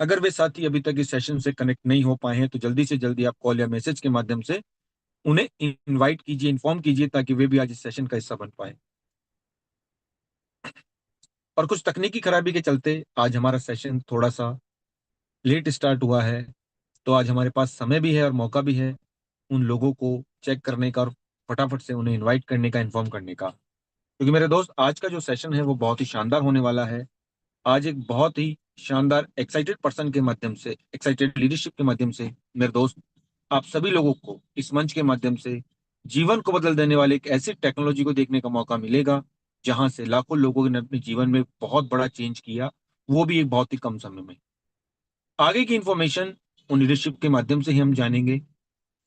अगर वे साथी अभी तक इस सेशन से कनेक्ट नहीं हो पाए हैं तो जल्दी से जल्दी आप कॉल या मैसेज के माध्यम से उन्हें इनवाइट कीजिए, इन्फॉर्म कीजिए, ताकि वे भी आज इस सेशन का हिस्सा बन पाए। और कुछ तकनीकी खराबी के चलते आज हमारा सेशन थोड़ा सा लेट स्टार्ट हुआ है। तो आज हमारे पास समय भी है और मौका भी है उन लोगों को चेक करने का और फटाफट से उन्हें इनवाइट करने का, इन्फॉर्म करने का। क्योंकि मेरे दोस्त, आज का जो सेशन है वो बहुत ही शानदार होने वाला है। आज एक बहुत ही शानदार एक्साइटेड पर्सन के माध्यम से, एक्साइटेड लीडरशिप के माध्यम से मेरे दोस्त, आप सभी लोगों को इस मंच के माध्यम से जीवन को बदल देने वाले एक ऐसी टेक्नोलॉजी को देखने का मौका मिलेगा जहां से लाखों लोगों ने अपने जीवन में बहुत बड़ा चेंज किया, वो भी एक बहुत ही कम समय में। आगे की इंफॉर्मेशन उन लीडरशिप के माध्यम से ही हम जानेंगे।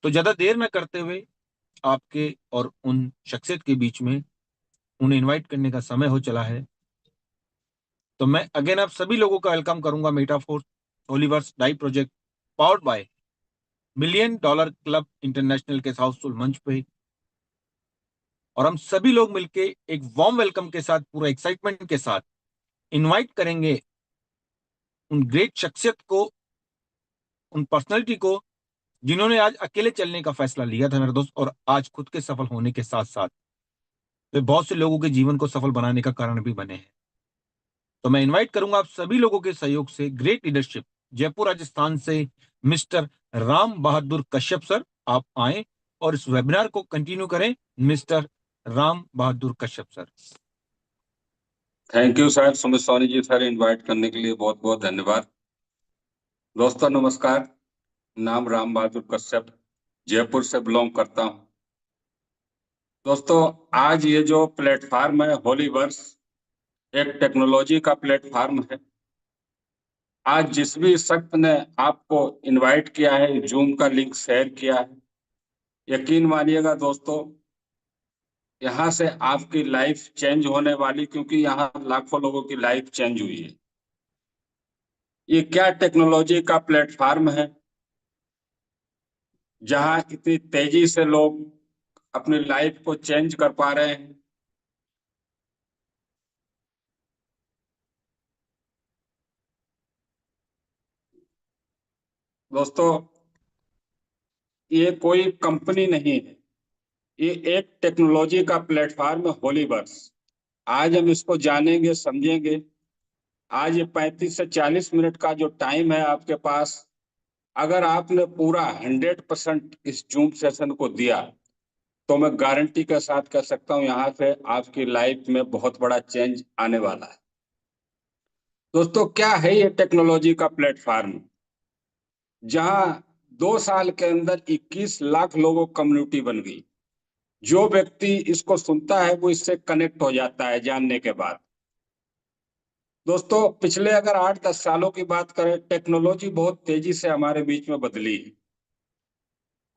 तो ज्यादा देर न करते हुए आपके और उन शख्सियत के बीच में उन्हें इनवाइट करने का समय हो चला है। तो मैं अगेन आप सभी लोगों का वेलकम करूंगा मेटाफोर होलीवर्स डाई project powered by million dollar club international के हाउसफुल मंच पे। और हम सभी लोग मिलके एक वार्म वेलकम के साथ, पूरा एक्साइटमेंट के साथ इनवाइट करेंगे उन ग्रेट शख्सियत को, उन पर्सनैलिटी को, जिन्होंने आज अकेले चलने का फैसला लिया था मेरे दोस्त, और आज खुद के सफल होने के साथ साथ वे बहुत से लोगों के जीवन को सफल बनाने का कारण भी बने हैं। तो मैं इनवाइट करूंगा आप सभी लोगों के सहयोग से ग्रेट लीडरशिप जयपुर राजस्थान से मिस्टर राम बहादुर कश्यप सर, आप आए और इस वेबिनार को कंटिन्यू करें। Mister Ram Bahadur Kashyap sir. Thank you sir, Sumit Soni ji sir, invite करने के लिए बहुत बहुत धन्यवाद। दोस्तों नमस्कार। नाम राम बहादुर कश्यप, जयपुर से बिलोंग करता हूँ। दोस्तों, आज ये जो प्लेटफार्म है होलीवर्स, एक टेक्नोलॉजी का प्लेटफार्म है। आज जिस भी शख्स ने आपको इनवाइट किया है, जूम का लिंक शेयर किया है, यकीन मानिएगा दोस्तों, यहाँ से आपकी लाइफ चेंज होने वाली, क्योंकि यहाँ लाखों लोगों की लाइफ चेंज हुई है। ये क्या टेक्नोलॉजी का प्लेटफार्म है जहां इतनी तेजी से लोग अपनी लाइफ को चेंज कर पा रहे हैं। दोस्तों, ये कोई कंपनी नहीं है, ये एक टेक्नोलॉजी का प्लेटफॉर्म है होलीवर्स। आज हम इसको जानेंगे, समझेंगे। आज ये 35 से 40 मिनट का जो टाइम है आपके पास, अगर आपने पूरा 100% इस जूम सेशन को दिया, तो मैं गारंटी के साथ कह सकता हूं यहाँ से आपकी लाइफ में बहुत बड़ा चेंज आने वाला है। दोस्तों, क्या है ये टेक्नोलॉजी का प्लेटफॉर्म? जहां 2 साल के अंदर 21 लाख लोगों कम्युनिटी बन गई। जो व्यक्ति इसको सुनता है वो इससे कनेक्ट हो जाता है जानने के बाद। दोस्तों, पिछले अगर 8-10 सालों की बात करें, टेक्नोलॉजी बहुत तेजी से हमारे बीच में बदली है।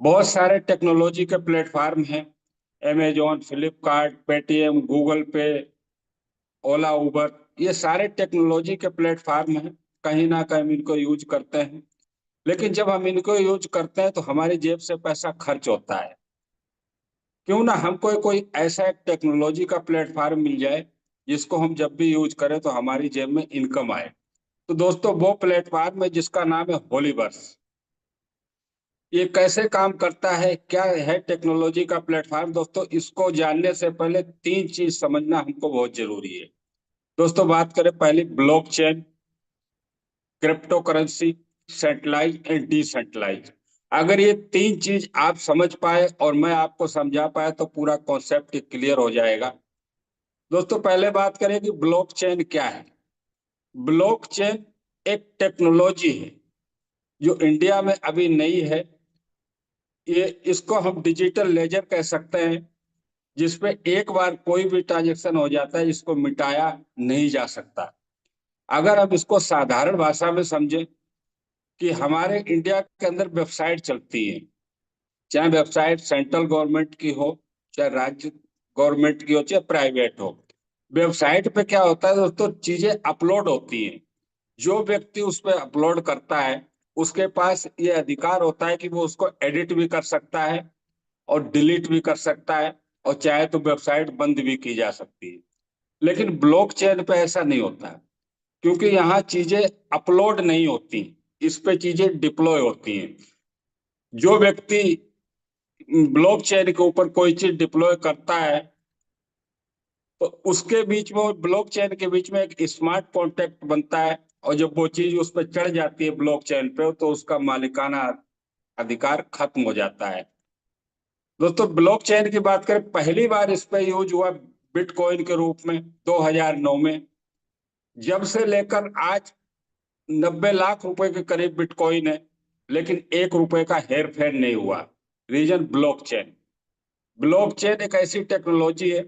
बहुत सारे टेक्नोलॉजी के प्लेटफॉर्म हैं, अमेजॉन, फ्लिपकार्ट, पेटीएम, गूगल पे, ओला, उबर। ये सारे टेक्नोलॉजी के प्लेटफॉर्म हैं। कहीं ना कहीं हम इनको यूज करते हैं, लेकिन जब हम इनको यूज करते हैं तो हमारी जेब से पैसा खर्च होता है। क्यों ना हमको कोई ऐसा एक टेक्नोलॉजी का प्लेटफॉर्म मिल जाए जिसको हम जब भी यूज करें तो हमारी जेब में इनकम आए। तो दोस्तों, वो प्लेटफॉर्म है जिसका नाम है होलीवर्स। ये कैसे काम करता है, क्या है टेक्नोलॉजी का प्लेटफॉर्म? दोस्तों, इसको जानने से पहले 3 चीज समझना हमको बहुत जरूरी है। दोस्तों, बात करें पहले blockchain, crypto currency, centralize and decentralize. अगर ये 3 चीज आप समझ पाए और मैं आपको समझा पाए तो पूरा कॉन्सेप्ट क्लियर हो जाएगा। दोस्तों, पहले बात करें कि ब्लॉकचेन क्या है। ब्लॉकचेन एक टेक्नोलॉजी है जो इंडिया में अभी नई है। ये इसको हम डिजिटल लेजर कह सकते हैं, जिसपे एक बार कोई भी ट्रांजेक्शन हो जाता है, इसको मिटाया नहीं जा सकता। अगर हम इसको साधारण भाषा में समझें कि हमारे इंडिया के अंदर वेबसाइट चलती है, चाहे वेबसाइट सेंट्रल गवर्नमेंट की हो, चाहे राज्य गवर्नमेंट की हो, चाहे प्राइवेट हो। वेबसाइट पे क्या होता है दोस्तों, चीजें अपलोड होती हैं। जो व्यक्ति उस पर अपलोड करता है, उसके पास ये अधिकार होता है कि वो उसको एडिट भी कर सकता है और डिलीट भी कर सकता है, और चाहे तो वेबसाइट बंद भी की जा सकती है। लेकिन ब्लॉकचेन पे ऐसा नहीं होता है, क्योंकि यहाँ चीजें अपलोड नहीं होती, इस पे चीजें डिप्लॉय होती हैं। जो व्यक्ति ब्लॉकचेन के ऊपर कोई चीज डिप्लॉय करता है, तो उसके बीच में, ब्लॉकचेन के बीच में एक स्मार्ट कॉन्ट्रैक्ट बनता है, और जब वो चीज उस पर चढ़ जाती है ब्लॉकचेन पे, तो उसका मालिकाना अधिकार खत्म हो जाता है। दोस्तों, ब्लॉकचेन की बात करें, पहली बार इस पे यूज हुआ बिटकॉइन के रूप में 2009 में। जब से लेकर आज 90 लाख रुपए के करीब बिटकॉइन है, लेकिन 1 रुपए का हेर फेर नहीं हुआ। Reason blockchain. ब्लॉकचेन एक ऐसी टेक्नोलॉजी है,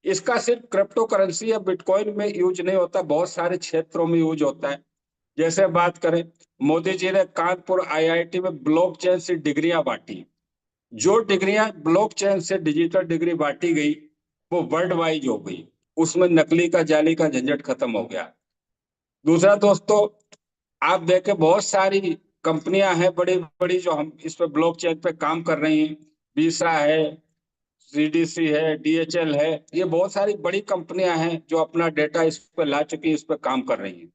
इसका सिर्फ क्रिप्टो करेंसी या बिटकॉइन में यूज नहीं होता, बहुत सारे क्षेत्रों में यूज होता है। जैसे बात करें, मोदी जी ने कानपुर आईआईटी में ब्लॉकचेन से डिग्रियां बांटी। जो डिग्रियां ब्लॉकचेन से डिजिटल डिग्री बांटी गई, वो वर्ल्ड वाइड हो गई। उसमें नकली का जाली का झंझट खत्म हो गया। दूसरा दोस्तों, आप देखें बहुत सारी कंपनियां हैं बड़ी बड़ी जो हम इस पे ब्लॉकचेन पे काम कर रही हैं। वीसा है, सीडीसी है, डीएचएल है। ये बहुत सारी बड़ी कंपनियां हैं जो अपना डेटा इस पे ला चुकी हैं, इस पे काम कर रही हैं।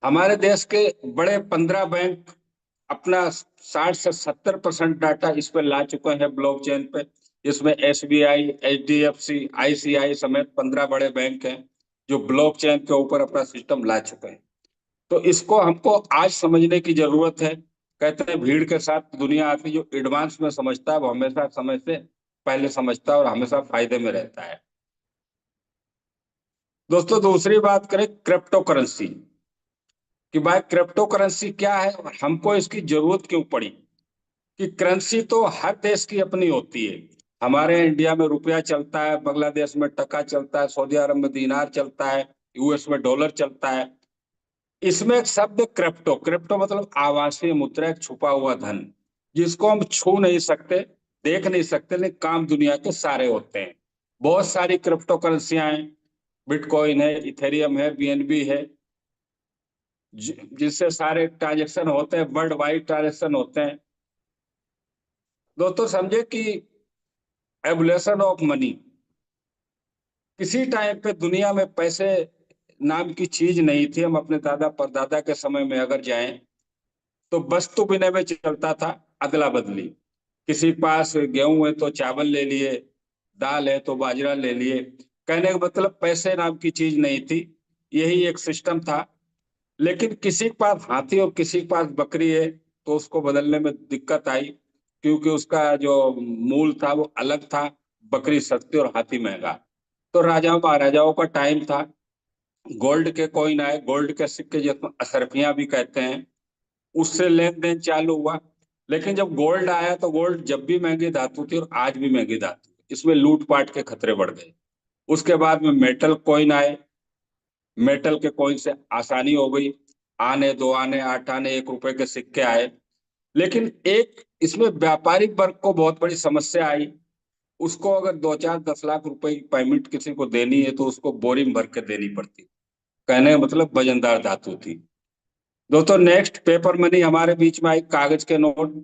हमारे देश के बड़े 15 बैंक अपना 60 से 70% डाटा इस पे ला चुके हैं ब्लॉकचेन पे। इसमें एसबीआई, एचडीएफसी, आईसीआई समेत 15 बड़े बैंक हैं जो ब्लॉकचेन के ऊपर अपना सिस्टम ला चुके हैं। तो इसको हमको आज समझने की जरूरत है। कहते हैं भीड़ के साथ दुनिया आती है। जो एडवांस में समझता है वो हमेशा समय से पहले समझता है और हमेशा फायदे में रहता है। दोस्तों, दूसरी बात करें क्रिप्टो करेंसी कि भाई क्रिप्टो करेंसी क्या है और हमको इसकी जरूरत क्यों पड़ी। कि करेंसी तो हर देश की अपनी होती है। हमारे इंडिया में रुपया चलता है, बांग्लादेश में टका चलता है, सऊदी अरब में दीनार चलता है, यूएस में डॉलर चलता है। इसमें एक शब्द क्रिप्टो, क्रिप्टो मतलब आभासी मुद्रा, एक छुपा हुआ धन, जिसको हम छू नहीं सकते, देख नहीं सकते, लेकिन काम दुनिया के सारे होते हैं। बहुत सारी क्रिप्टो करेंसियां हैं। बिटकॉइन है, इथेरियम है, बीएनबी है, जिससे सारे ट्रांजेक्शन होते हैं, वर्ल्ड वाइड ट्रांजेक्शन होते हैं। दोस्तों, समझे कि एवोल्यूशन ऑफ मनी। किसी टाइम पे दुनिया में पैसे नाम की चीज नहीं थी। हम अपने दादा परदादा के समय में अगर जाएं, तो वस्तु विनिमय चलता था, अदला बदली। किसी के पास गेहूं है तो चावल ले लिए, दाल है तो बाजरा ले लिए। कहने का मतलब पैसे नाम की चीज नहीं थी, यही एक सिस्टम था। लेकिन किसी के पास हाथी और किसी के पास बकरी है, तो उसको बदलने में दिक्कत आई, क्योंकि उसका जो मूल था वो अलग था। बकरी सस्ती और हाथी महंगा। तो राजाओं महाराजाओं का टाइम था। गोल्ड के कॉइन आए, गोल्ड के सिक्के जिसको असरफियां भी कहते हैं, उससे लेन देन चालू हुआ। लेकिन जब गोल्ड आया, तो गोल्ड जब भी महंगी धातु थी और आज भी महंगी धातु, इसमें लूटपाट के खतरे बढ़ गए। उसके बाद में मेटल कॉइन आए। मेटल के कॉइन से आसानी हो गई। आने, 2 आने, 8 आने, 1 रुपए के सिक्के आए। लेकिन एक इसमें व्यापारिक वर्ग को बहुत बड़ी समस्या आई। उसको अगर 2, 4, 10 लाख रुपए की पेमेंट किसी को देनी है, तो उसको बोरिंग भर के देनी पड़ती। कहने का मतलब वजनदार धातु थी। दोस्तों, नेक्स्ट पेपर मनी हमारे बीच में आई, कागज के नोट।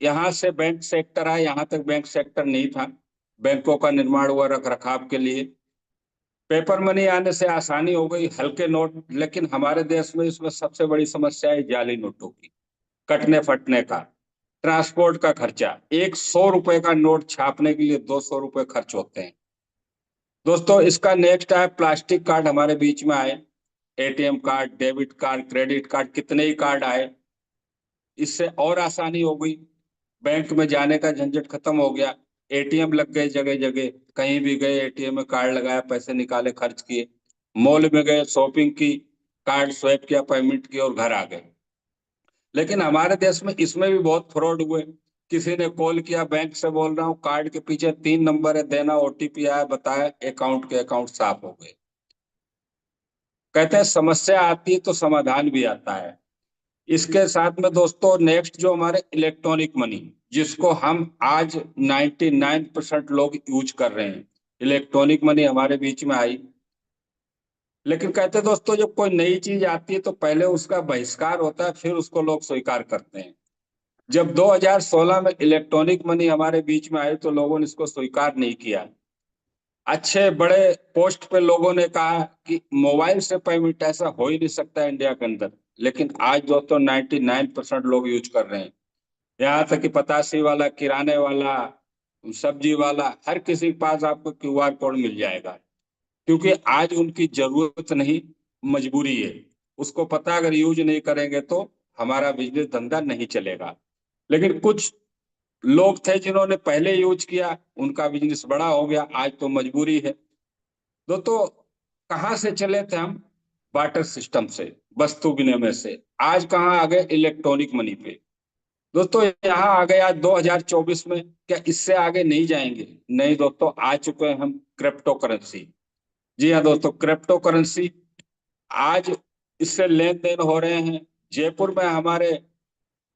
यहाँ से बैंक सेक्टर आया, यहाँ तक बैंक सेक्टर नहीं था। बैंकों का निर्माण हुआ रख रखाव के लिए। पेपर मनी आने से आसानी हो गई, हल्के नोट। लेकिन हमारे देश में इसमें सबसे बड़ी समस्या है जाली नोटों की, कटने फटने का, ट्रांसपोर्ट का खर्चा। एक 100 रुपए का नोट छापने के लिए 200 रुपए खर्च होते हैं। दोस्तों, इसका नेक्स्ट है प्लास्टिक कार्ड हमारे बीच में आए। ATM card, debit card, credit card, कितने ही कार्ड आए। इससे और आसानी हो गई। बैंक में जाने का झंझट खत्म हो गया। एटीएम लग गए जगह जगह, कहीं भी गए एटीएम में कार्ड लगाया, पैसे निकाले, खर्च किए। मॉल में गए, शॉपिंग की, कार्ड स्वैप किया, पेमेंट की और घर आ गए। लेकिन हमारे देश में इसमें भी बहुत फ्रॉड हुए। किसी ने कॉल किया, बैंक से बोल रहा हूँ, कार्ड के पीछे 3 नंबर है, देना, ओटीपी आया, बताया, अकाउंट के अकाउंट साफ हो गए। कहते हैं समस्या आती है तो समाधान भी आता है। इसके साथ में दोस्तों, नेक्स्ट जो हमारे इलेक्ट्रॉनिक मनी, जिसको हम आज 99% लोग यूज कर रहे हैं, इलेक्ट्रॉनिक मनी हमारे बीच में आई। लेकिन कहते हैं दोस्तों, जब कोई नई चीज आती है तो पहले उसका बहिष्कार होता है, फिर उसको लोग स्वीकार करते हैं। जब 2016 में इलेक्ट्रॉनिक मनी हमारे बीच में आई, तो लोगों ने इसको स्वीकार नहीं किया। अच्छे बड़े पोस्ट पे लोगों ने कहा कि मोबाइल से पेमेंट ऐसा हो ही नहीं सकता इंडिया के अंदर, लेकिन आज दोस्तों 99% लोग यूज कर रहे हैं। यहाँ तक कि पतासी वाला, किराने वाला, सब्जी वाला, हर किसी के पास आपको क्यूआर कोड मिल जाएगा, क्योंकि आज उनकी जरूरत नहीं, मजबूरी है। उसको पता अगर यूज नहीं करेंगे तो हमारा बिजनेस धंधा नहीं चलेगा। लेकिन कुछ लोग थे जिन्होंने पहले यूज किया, उनका बिजनेस बड़ा हो गया, आज तो मजबूरी है। दोस्तों, कहाँ से चले थे हम? बाटर सिस्टम से, वस्तु विनिमय से। आज कहाँ आ गए? इलेक्ट्रॉनिक मनी पे। दोस्तों, यहाँ आ गए आज 2024 में, क्या इससे आगे नहीं जाएंगे? नहीं दोस्तों, आ चुके हैं हम क्रिप्टो करेंसी। जी हाँ दोस्तों, क्रिप्टो करेंसी आज इससे लेन देन हो रहे हैं। जयपुर में हमारे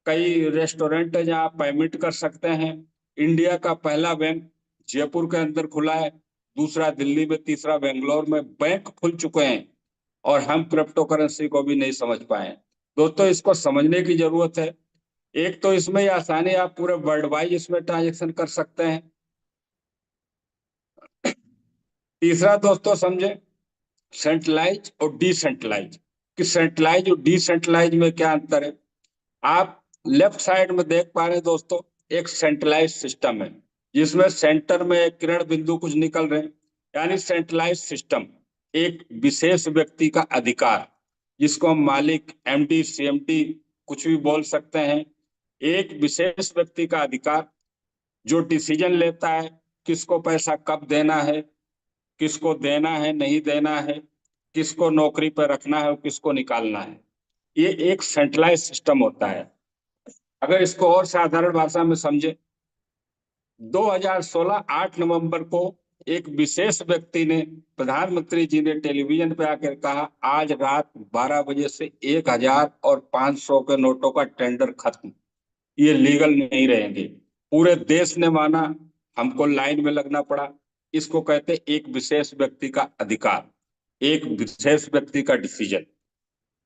कई रेस्टोरेंट है जहाँ आप पेमेंट कर सकते हैं। इंडिया का पहला बैंक जयपुर के अंदर खुला है, दूसरा दिल्ली में, तीसरा बेंगलोर में। बैंक खुल चुके हैं और हम क्रिप्टो करेंसी को भी नहीं समझ पाए। दोस्तों, इसको समझने की जरूरत है। एक तो इसमें ये आसानी, आप पूरे वर्ल्ड वाइड इसमें ट्रांजेक्शन कर सकते हैं। तीसरा दोस्तों समझे, सेंट्रलाइज और डिसेंट्रलाइज। कि सेंट्रलाइज और डिसेंट्रलाइज में क्या अंतर है? आप लेफ्ट साइड में देख पा रहे हैं दोस्तों, एक सेंट्रलाइज सिस्टम है जिसमें सेंटर में एक किरण बिंदु कुछ निकल रहे हैं, यानी सेंट्रलाइज सिस्टम। एक विशेष व्यक्ति का अधिकार, जिसको हम मालिक, एमडी, सीएमडी कुछ भी बोल सकते हैं। एक विशेष व्यक्ति का अधिकार जो डिसीजन लेता है, किसको पैसा कब देना है, किसको देना है नहीं देना है, किसको नौकरी पर रखना है और किसको निकालना है। ये एक सेंट्रलाइज सिस्टम होता है। अगर इसको और साधारण भाषा में समझे, 2016 8 नवंबर को एक विशेष व्यक्ति ने, प्रधानमंत्री जी ने टेलीविजन पे आकर कहा, आज रात 12 बजे से 1000 और 500 के नोटों का टेंडर खत्म, ये लीगल नहीं रहेंगे। पूरे देश ने माना, हमको लाइन में लगना पड़ा। इसको कहते एक विशेष व्यक्ति का अधिकार, एक विशेष व्यक्ति का डिसीजन।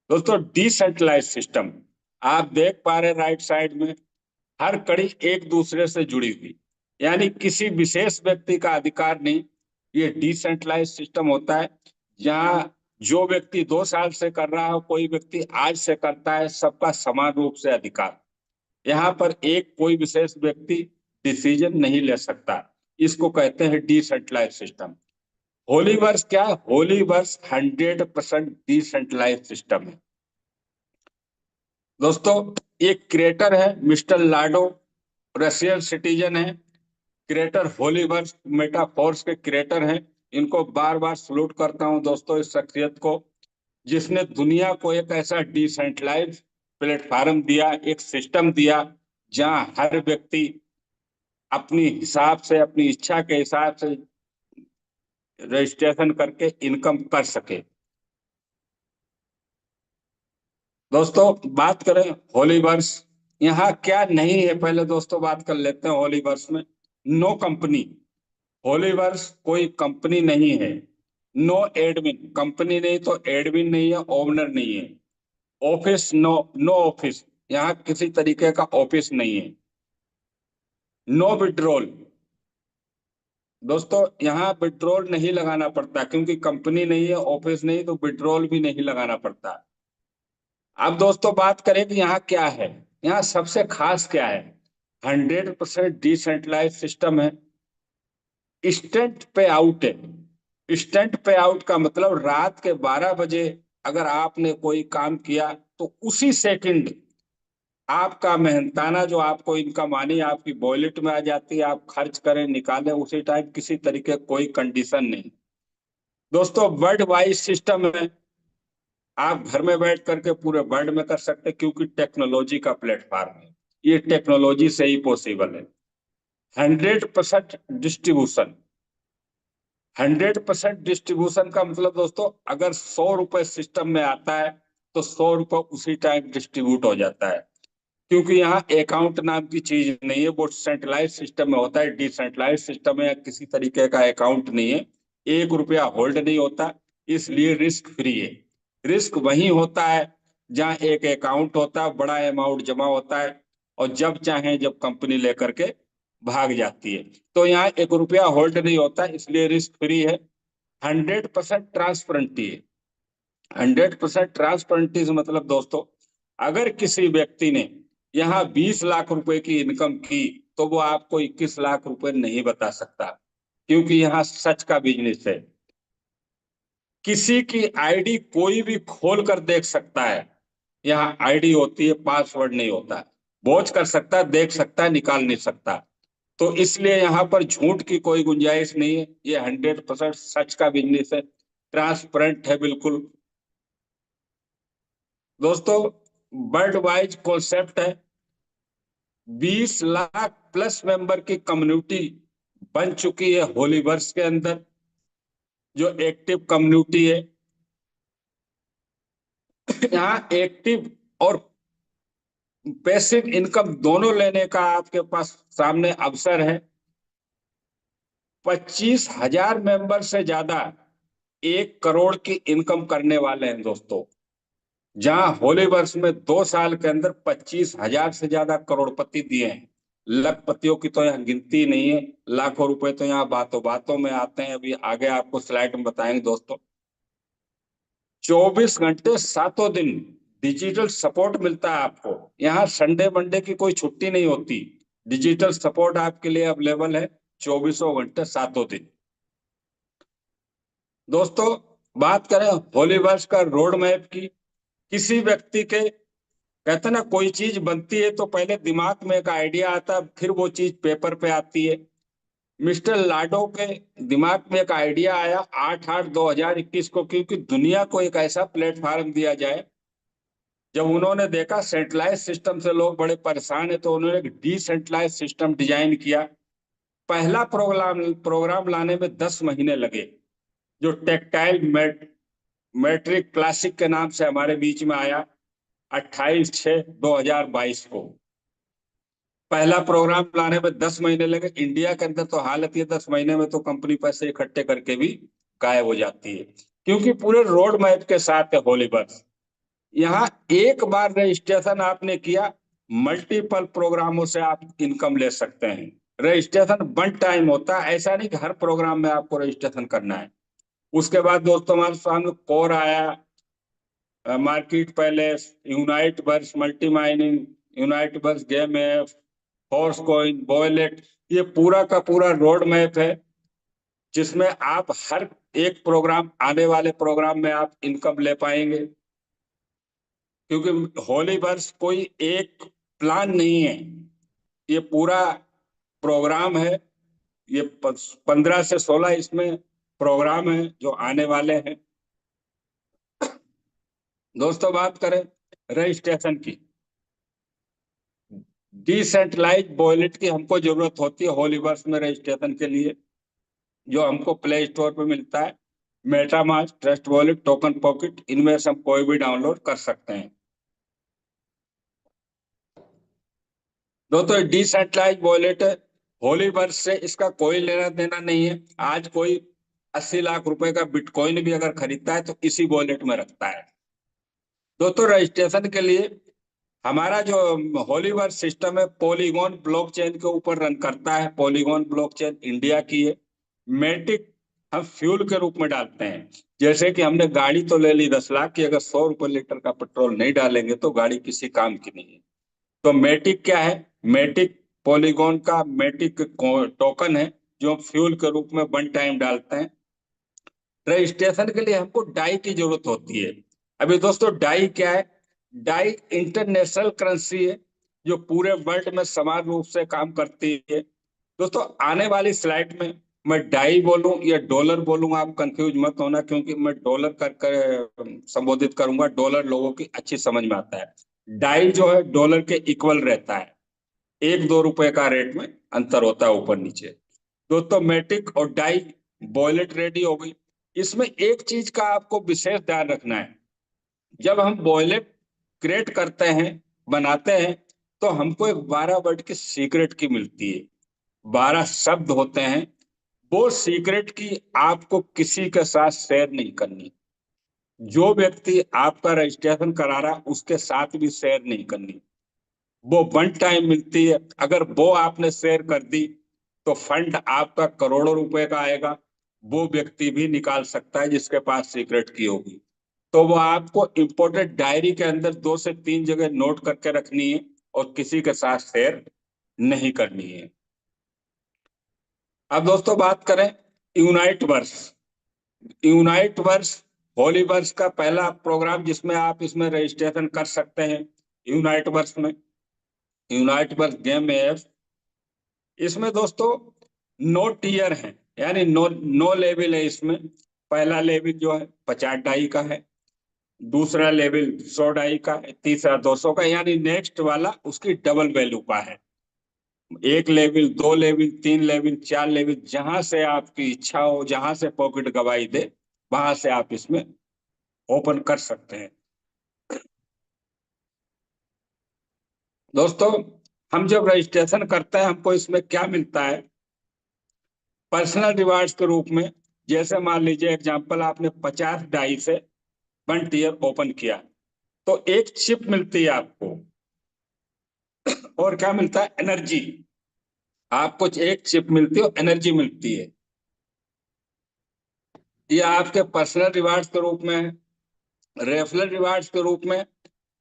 दोस्तों, डिसेंट्रलाइज सिस्टम, आप देख पा रहे राइट साइड में, हर कड़ी एक दूसरे से जुड़ी हुई, यानी किसी विशेष व्यक्ति का अधिकार नहीं। ये डिसेंट्रलाइज सिस्टम होता है जहां जो व्यक्ति 2 साल से कर रहा है, कोई व्यक्ति आज से करता है, सबका समान रूप से अधिकार। यहाँ पर एक कोई विशेष व्यक्ति डिसीजन नहीं ले सकता। इसको कहते हैं डिसेंट्रलाइज सिस्टम। होलीवर्स क्या है? होलीवर्स 100% डिसेंट्रलाइज सिस्टम है। दोस्तों, एक क्रिएटर है मिस्टर लाडो, रशियन सिटीजन है। क्रिएटर, होलीवर्स मेटाफोर्स के क्रिएटर हैं। इनको बार बार सलूट करता हूं दोस्तों, इस शख्सियत को जिसने दुनिया को एक ऐसा डिसेंट्रलाइज प्लेटफॉर्म दिया, एक सिस्टम दिया जहां हर व्यक्ति अपनी हिसाब से, अपनी इच्छा के हिसाब से रजिस्ट्रेशन करके इनकम कर सके। दोस्तों, बात करें होलीवर्स, यहाँ क्या नहीं है, पहले दोस्तों बात कर लेते हैं होलीवर्स में। नो कंपनी, होलीवर्स कोई कंपनी नहीं है। नो एडमिन, कंपनी नहीं तो एडमिन नहीं है, ओनर नहीं है। ऑफिस, नो, नो ऑफिस, यहाँ किसी तरीके का ऑफिस नहीं है। नो विड्रॉल, दोस्तों यहाँ विड्रॉल नहीं लगाना पड़ता, क्योंकि कंपनी नहीं है, ऑफिस नहीं, तो विड्रॉल भी नहीं लगाना पड़ता। अब दोस्तों बात करें कि यहाँ क्या है, यहाँ सबसे खास क्या है? 100% डिसेंट्रलाइज सिस्टम है। इंस्टेंट पे आउट है। इंस्टेंट पे आउट का मतलब रात के 12 बजे अगर आपने कोई काम किया तो उसी सेकंड आपका मेहनताना जो आपको इनकम आनी है, आपकी वॉलेट में आ जाती है। आप खर्च करें, निकालें उसी टाइम, किसी तरीके कोई कंडीशन नहीं। दोस्तों, वर्ल्ड वाइड सिस्टम है। आप घर में बैठ करके पूरे वर्ल्ड में कर सकते हैं, क्योंकि टेक्नोलॉजी का प्लेटफॉर्म है। ये टेक्नोलॉजी से ही पॉसिबल है। 100% डिस्ट्रीब्यूशन। 100% डिस्ट्रीब्यूशन का मतलब दोस्तों, अगर 100 रुपए सिस्टम में आता है तो 100 रुपए उसी टाइम डिस्ट्रीब्यूट हो जाता है। क्योंकि यहाँ अकाउंट नाम की चीज नहीं है, वो सेंट्रलाइज सिस्टम में होता है। डिसेंट्रलाइज सिस्टम में किसी तरीके का अकाउंट नहीं है, 1 रुपया होल्ड नहीं होता, इसलिए रिस्क फ्री है। रिस्क वहीं होता है जहाँ एक अकाउंट होता है, बड़ा अमाउंट जमा होता है, और जब चाहे जब कंपनी लेकर के भाग जाती है। तो यहाँ 1 रुपया होल्ड नहीं होता, इसलिए रिस्क फ्री है। 100% ट्रांसपेरेंटी है। 100% ट्रांसपेरेंटी से मतलब दोस्तों, अगर किसी व्यक्ति ने यहाँ 20 लाख रुपए की इनकम की, तो वो आपको 21 लाख रुपए नहीं बता सकता, क्योंकि यहाँ सच का बिजनेस है। किसी की आईडी कोई भी खोल कर देख सकता है। यहाँ आईडी होती है, पासवर्ड नहीं होता। वॉच कर सकता है, देख सकता है, निकाल नहीं सकता। तो इसलिए यहाँ पर झूठ की कोई गुंजाइश नहीं है। ये 100% सच का बिजनेस है, ट्रांसपेरेंट है बिल्कुल। दोस्तों, वर्ल्ड वाइड कॉन्सेप्ट है। 20 लाख प्लस मेंबर की कम्युनिटी बन चुकी है होलीवर्स के अंदर, जो एक्टिव कम्युनिटी है। यहाँ एक्टिव और पैसिव इनकम दोनों लेने का आपके पास सामने अवसर है। 25,000 मेंबर से ज्यादा 1 करोड़ की इनकम करने वाले हैं दोस्तों। जहां होली वर्ष में 2 साल के अंदर 25,000 से ज्यादा करोड़पति दिए हैं। लखपतियों की तो यहाँ गिनती नहीं है। लाखों रुपए तो यहाँ बातों बातों में आते हैं। अभी आगे आपको स्लाइड में बताएंगे दोस्तों। 24 घंटे सातों दिन डिजिटल सपोर्ट मिलता है आपको। यहाँ संडे मंडे की कोई छुट्टी नहीं होती। डिजिटल सपोर्ट आपके लिए अवेलेबल है 24 घंटे सातों दिन। दोस्तों, बात करें होलीवर्स का रोड मैप की। किसी व्यक्ति के, कहते हैं ना, कोई चीज बनती है तो पहले दिमाग में एक आइडिया आता है, फिर वो चीज पेपर पे आती है। मिस्टर लाडो के दिमाग में एक आइडिया आया 8/8/2021 को, क्योंकि दुनिया को एक ऐसा प्लेटफॉर्म दिया जाए। जब उन्होंने देखा सेंट्रलाइज सिस्टम से लोग बड़े परेशान है, तो उन्होंने एक डिसेंट्रलाइज सिस्टम डिजाइन किया। पहला प्रोग्राम प्रोग्राम लाने में 10 महीने लगे, जो टेक्टाइल मैट्रिक क्लासिक के नाम से हमारे बीच में आया 28/6/2022 को। पहला प्रोग्राम लाने में 10 महीने लगे। इंडिया के अंदर तो हालत ये, 10 महीने में तो कंपनी पैसे इकट्ठे करके भी गायब हो जाती है, क्योंकि पूरे रोड मैप के साथ है होलीवर्स। यहाँ एक बार रजिस्ट्रेशन आपने किया, मल्टीपल प्रोग्रामों से आप इनकम ले सकते हैं। रजिस्ट्रेशन वन टाइम होता है, ऐसा नहीं कि हर प्रोग्राम में आपको रजिस्ट्रेशन करना है। उसके बाद दोस्तों हमारे सामने कोर आया, मार्केट पैलेस, यूनाइट बर्स मल्टी माइनिंग, यूनाइट बर्स गेम है, हॉर्स कॉइन, वॉलेट। ये पूरा का पूरा रोड मैप है, जिसमें आप हर एक प्रोग्राम, आने वाले प्रोग्राम में आप इनकम ले पाएंगे। क्योंकि होली वर्ष कोई एक प्लान नहीं है, ये पूरा प्रोग्राम है। ये 15 से 16 इसमें प्रोग्राम है जो आने वाले हैं। दोस्तों, बात करें रजिस्ट्रेशन की। डिसेंट्रलाइज वॉलेट की हमको जरूरत होती है होलीवर्स में रजिस्ट्रेशन के लिए, जो हमको प्ले स्टोर पे मिलता है। MetaMask, trust wallet, token pocket, इनमें से हम कोई भी डाउनलोड कर सकते हैं। दोस्तों, डिसेंट्रलाइज वॉलेट है होलीवर्स से, इसका कोई लेना देना नहीं है। आज कोई 80 लाख रुपए का बिटकॉइन भी अगर खरीदता है तो इसी वॉलेट में रखता है। दोस्तों, रजिस्ट्रेशन के लिए हमारा जो होलीवर्स सिस्टम है, पॉलीगॉन ब्लॉकचेन के ऊपर रन करता है। पॉलीगॉन ब्लॉकचेन इंडिया की है। मेटिक हम फ्यूल के रूप में डालते हैं। जैसे कि हमने गाड़ी तो ले ली 10 लाख की, अगर 100 रुपए लीटर का पेट्रोल नहीं डालेंगे तो गाड़ी किसी काम की नहीं है। तो मेटिक क्या है? मेटिक पॉलीगॉन का मेटिक टोकन है, जो हम फ्यूल के रूप में वन टाइम डालते हैं। रजिस्ट्रेशन के लिए हमको डाई की जरूरत होती है। अभी दोस्तों, डाई क्या है? डाई इंटरनेशनल करेंसी है, जो पूरे वर्ल्ड में समान रूप से काम करती है। दोस्तों, आने वाली स्लाइड में मैं डाई बोलूं या डॉलर बोलूं, आप कंफ्यूज मत होना, क्योंकि मैं डॉलर कर कर संबोधित करूंगा। डॉलर लोगों की अच्छी समझ में आता है। डाई जो है डॉलर के इक्वल रहता है। 1-2 रुपए का रेट में अंतर होता है, ऊपर नीचे। दोस्तों, मेटिक और डाई वॉलेट रेडी हो गई। इसमें एक चीज का आपको विशेष ध्यान रखना है। जब हम वॉलेट क्रिएट करते हैं, बनाते हैं, तो हमको एक 12 वर्ड की सीक्रेट की मिलती है। 12 शब्द होते हैं। वो सीक्रेट की आपको किसी के साथ शेयर नहीं करनी। जो व्यक्ति आपका रजिस्ट्रेशन करा रहा, उसके साथ भी शेयर नहीं करनी। वो वन टाइम मिलती है। अगर वो आपने शेयर कर दी तो फंड आपका करोड़ों रुपए का आएगा। वो व्यक्ति भी निकाल सकता है जिसके पास सीक्रेट की होगी। तो वो आपको इम्पोर्टेंट डायरी के अंदर 2 से 3 जगह नोट करके रखनी है और किसी के साथ शेयर नहीं करनी है। अब दोस्तों बात करें unite verse. Unite verse holy verse का पहला प्रोग्राम जिसमें आप इसमें रजिस्ट्रेशन कर सकते हैं। यूनाइट वर्स में, यूनाइट वर्स गेम में है। इसमें दोस्तों नो टीयर है, यानी नो लेवल है इसमें। पहला लेवल जो है 50 डाई का है, दूसरा लेवल 100 डाई का है, तीसरा 200 का, यानी नेक्स्ट वाला उसकी डबल वैल्यू का है। 1 लेवल, 2 लेवल, 3 लेवल, 4 लेवल, जहां से आपकी इच्छा हो, जहां से पॉकेट गवाही दे, वहां से आप इसमें ओपन कर सकते हैं। दोस्तों हम जब रजिस्ट्रेशन करते हैं हमको इसमें क्या मिलता है? पर्सनल रिवार्ड्स के रूप में, जैसे मान लीजिए एग्जांपल आपने 50 डाई से 1 टीयर ओपन किया तो एक चिप मिलती है आपको। और क्या मिलता है? एनर्जी। आपको एक चिप मिलती है और एनर्जी मिलती है। ये आपके पर्सनल रिवार्ड्स के रूप में है। रेफरल रिवार्ड्स के रूप में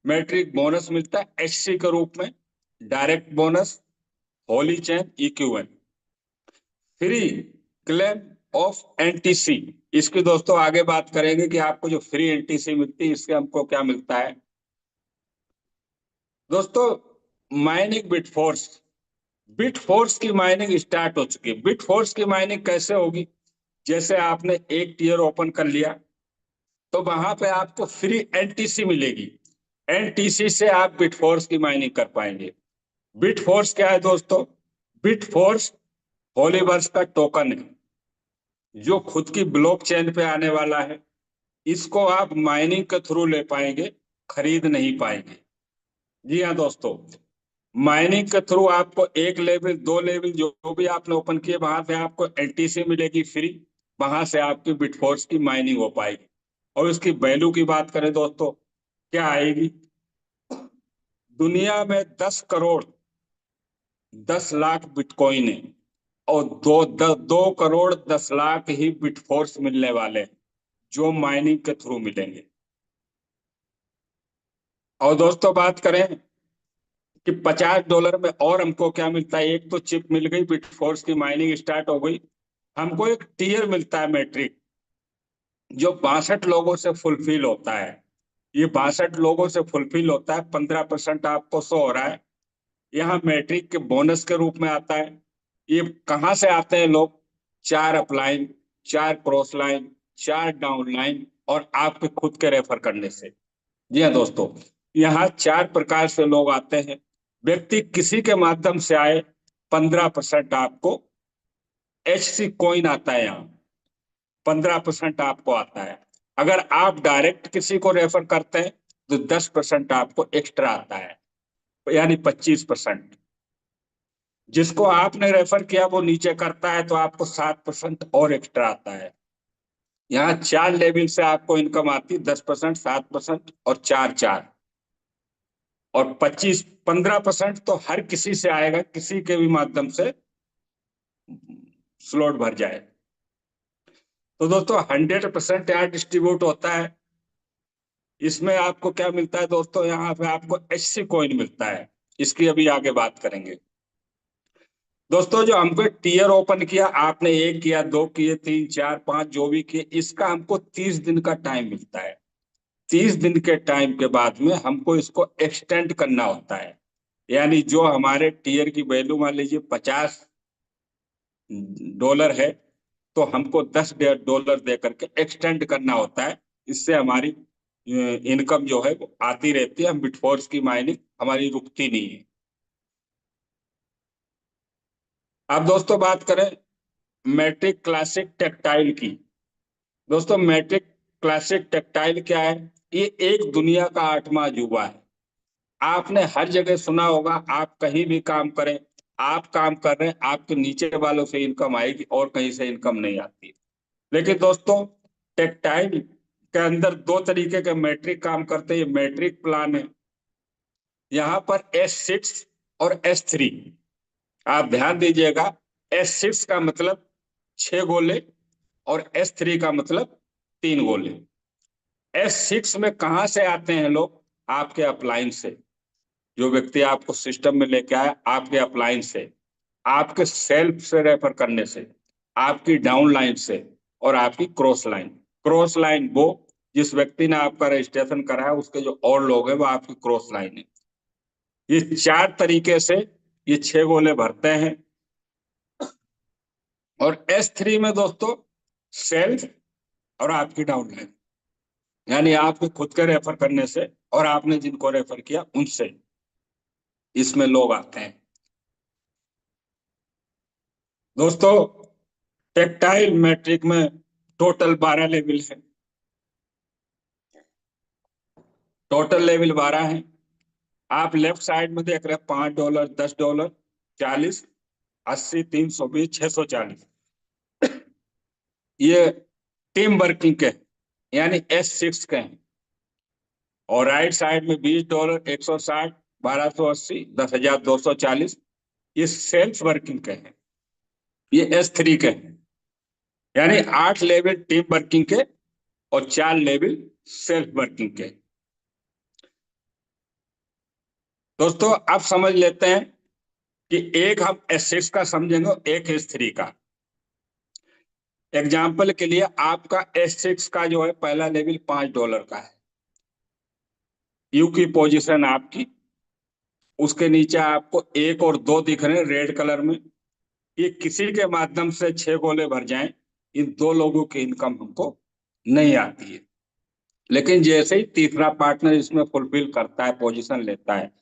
मैट्रिक बोनस मिलता है एचसी के रूप में, डायरेक्ट बोनस, होली चेन, इक्यूएन, फ्री क्लेम ऑफ एनटीसी। इसकी दोस्तों आगे बात करेंगे कि आपको जो फ्री एनटीसी मिलती है इससे हमको क्या मिलता है। दोस्तों माइनिंग बिटफोर्स, बिटफोर्स की माइनिंग स्टार्ट हो चुकी है। बिटफोर्स की माइनिंग कैसे होगी? जैसे आपने एक टीयर ओपन कर लिया तो वहां पे आपको फ्री एनटीसी मिलेगी। एनटीसी से आप बिटफोर्स की माइनिंग कर पाएंगे। बिटफोर्स क्या है दोस्तों? बिटफोर्स होलीवर्स का टोकन है जो खुद की ब्लॉकचेन पे आने वाला है। इसको आप माइनिंग के थ्रू ले पाएंगे, खरीद नहीं पाएंगे। जी हाँ दोस्तों, माइनिंग के थ्रू आपको 1 लेवल, 2 लेवल जो भी आपने ओपन किए वहां से आपको एनटीसी मिलेगी फ्री। वहां से आपकी बिटफोर्स की माइनिंग हो पाएगी। और उसकी वैल्यू की बात करें दोस्तों, क्या आएगी? दुनिया में 10 करोड़ 10 लाख बिटकॉइन है और 2 करोड़ 10 लाख ही बिटफोर्स मिलने वाले हैं जो माइनिंग के थ्रू मिलेंगे। और दोस्तों बात करें कि $50 में और हमको क्या मिलता है? एक तो चिप मिल गई, बिटफोर्स की माइनिंग स्टार्ट हो गई। हमको एक टीयर मिलता है मैट्रिक, जो 62 लोगों से फुलफिल होता है। ये 62 लोगों से फुलफिल होता है, 15% आपको शो हो रहा है। यहाँ मैट्रिक के बोनस के रूप में आता है। ये कहाँ से आते हैं लोग? 4 upline, 4 cross line, 4 down line और आपके खुद के रेफर करने से। जी हाँ दोस्तों, यहाँ 4 प्रकार से लोग आते हैं। व्यक्ति किसी के माध्यम से आए, 15% आपको एचसी कॉइन आता है। यहाँ 15% आपको आता है। अगर आप डायरेक्ट किसी को रेफर करते हैं तो 10% आपको एक्स्ट्रा आता है, यानी 25%। जिसको आपने रेफर किया वो नीचे करता है तो आपको 7% और एक्स्ट्रा आता है। यहाँ 4 लेवल से आपको इनकम आती है, 10%, 7% और 4 4। और 15% तो हर किसी से आएगा, किसी के भी माध्यम से स्लॉट भर जाए। तो दोस्तों 100% यहाँ डिस्ट्रीब्यूट होता है। इसमें आपको क्या मिलता है दोस्तों? यहाँ पे आपको एचसी कॉइन मिलता है। इसकी अभी आगे बात करेंगे। दोस्तों जो हमको टीयर ओपन किया, आपने एक किया, दो किए, तीन, चार, पांच, जो भी किए, इसका हमको 30 दिन का टाइम मिलता है। 30 दिन के टाइम के बाद में हमको इसको एक्सटेंड करना होता है। यानी जो हमारे टीयर की वैल्यू मान लीजिए $50 है तो हमको $10 दे करके एक्सटेंड करना होता है। इससे हमारी इनकम जो है वो आती रहती है। हम बिटफोर्स की माइनिंग हमारी रुकती नहीं है। अब दोस्तों बात करें मैट्रिक क्लासिक टेक्टाइल की। दोस्तों मैट्रिक क्लासिक टेक्टाइल क्या है? ये एक दुनिया का 8वां अजूबा है। आपने हर जगह सुना होगा, आप कहीं भी काम करें, आप काम कर रहे हैं, आपके नीचे वालों से इनकम आएगी और कहीं से इनकम नहीं आती। लेकिन दोस्तों टेक्टाइल के अंदर 2 तरीके के मैट्रिक काम करते हैं। ये मैट्रिक प्लान है यहाँ पर S6 और S3, आप ध्यान दीजिएगा। S6 का मतलब 6 गोले और S3 का मतलब 3 गोले। S6 में कहां से आते हैं लोग? आपके अप्लायंस से। जो व्यक्ति आपको सिस्टम में लेके आया, आपके अप्लायंस से, आपके सेल्फ से रेफर करने से, आपकी डाउन लाइन से, और आपकी क्रॉस लाइन। क्रॉस लाइन वो जिस व्यक्ति ने आपका रजिस्ट्रेशन कराया, उसके जो और लोग हैं, वो आपकी क्रॉस लाइन है। ये 4 तरीके से ये 6 गोले भरते हैं। और S3 में दोस्तों सेल्फ और आपकी डाउन लाइन, यानी आपके खुद के रेफर करने से और आपने जिनको रेफर किया उनसे इसमें लोग आते हैं। दोस्तों, टेक्टाइल मैट्रिक में टोटल 12 लेवल है। टोटल लेवल 12 है। आप लेफ्ट साइड में देख रहे हैं $5, $10, 40, 80, 320, 640। ये टीम वर्किंग के यानी S6 के हैं। और राइट साइड में $20, 160, 1280, 10,240, ये सेल्फ वर्किंग के हैं। ये S3 के हैं, यानी 8 लेवल टीम वर्किंग के और 4 लेवल सेल्फ वर्किंग के। दोस्तों, अब समझ लेते हैं कि एक हम S6 का समझेंगे, एक S3 का। एग्जाम्पल के लिए आपका S6 का जो है पहला लेवल $5 का है। यू की पोजीशन आपकी, उसके नीचे आपको 1 और 2 दिख रहे हैं रेड कलर में। ये किसी के माध्यम से 6 गोले भर जाएं, इन 2 लोगों की इनकम हमको नहीं आती है। लेकिन जैसे ही तीसरा पार्टनर इसमें फुलफिल करता है, पोजीशन लेता है,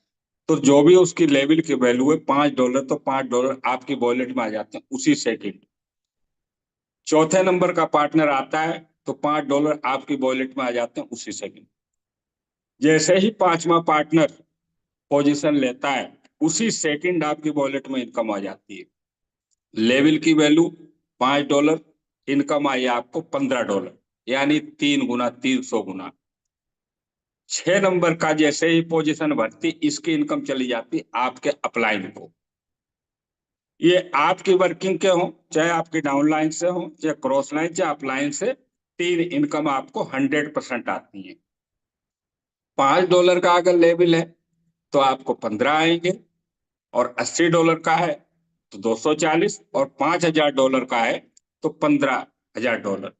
तो जो भी उसकी लेवल की वैल्यू है $5, तो $5 आपकी वॉलेट में आ जाते हैं उसी सेकंड। चौथे नंबर का पार्टनर आता है तो $5 आपकी वॉलेट में आ जाते हैं उसी सेकंड। जैसे ही पांचवा पार्टनर पोजीशन लेता है, उसी सेकंड आपकी वॉलेट में इनकम आ जाती है। लेवल की वैल्यू $5, इनकम आई आपको $15, यानी 3 गुना, 300 गुना। 6 नंबर का जैसे ही पोजीशन भरती, इसकी इनकम चली जाती आपके अपलाइन को। ये आपकी वर्किंग के हो, चाहे आपकी डाउन लाइन से हो, चाहे क्रॉस लाइन, चाहे अपलाइन से, 3 इनकम आपको 100% आती है। $5 का अगर लेवल है तो आपको 15 आएंगे, और $80 का है तो 240, और $5,000 का है तो $15,000।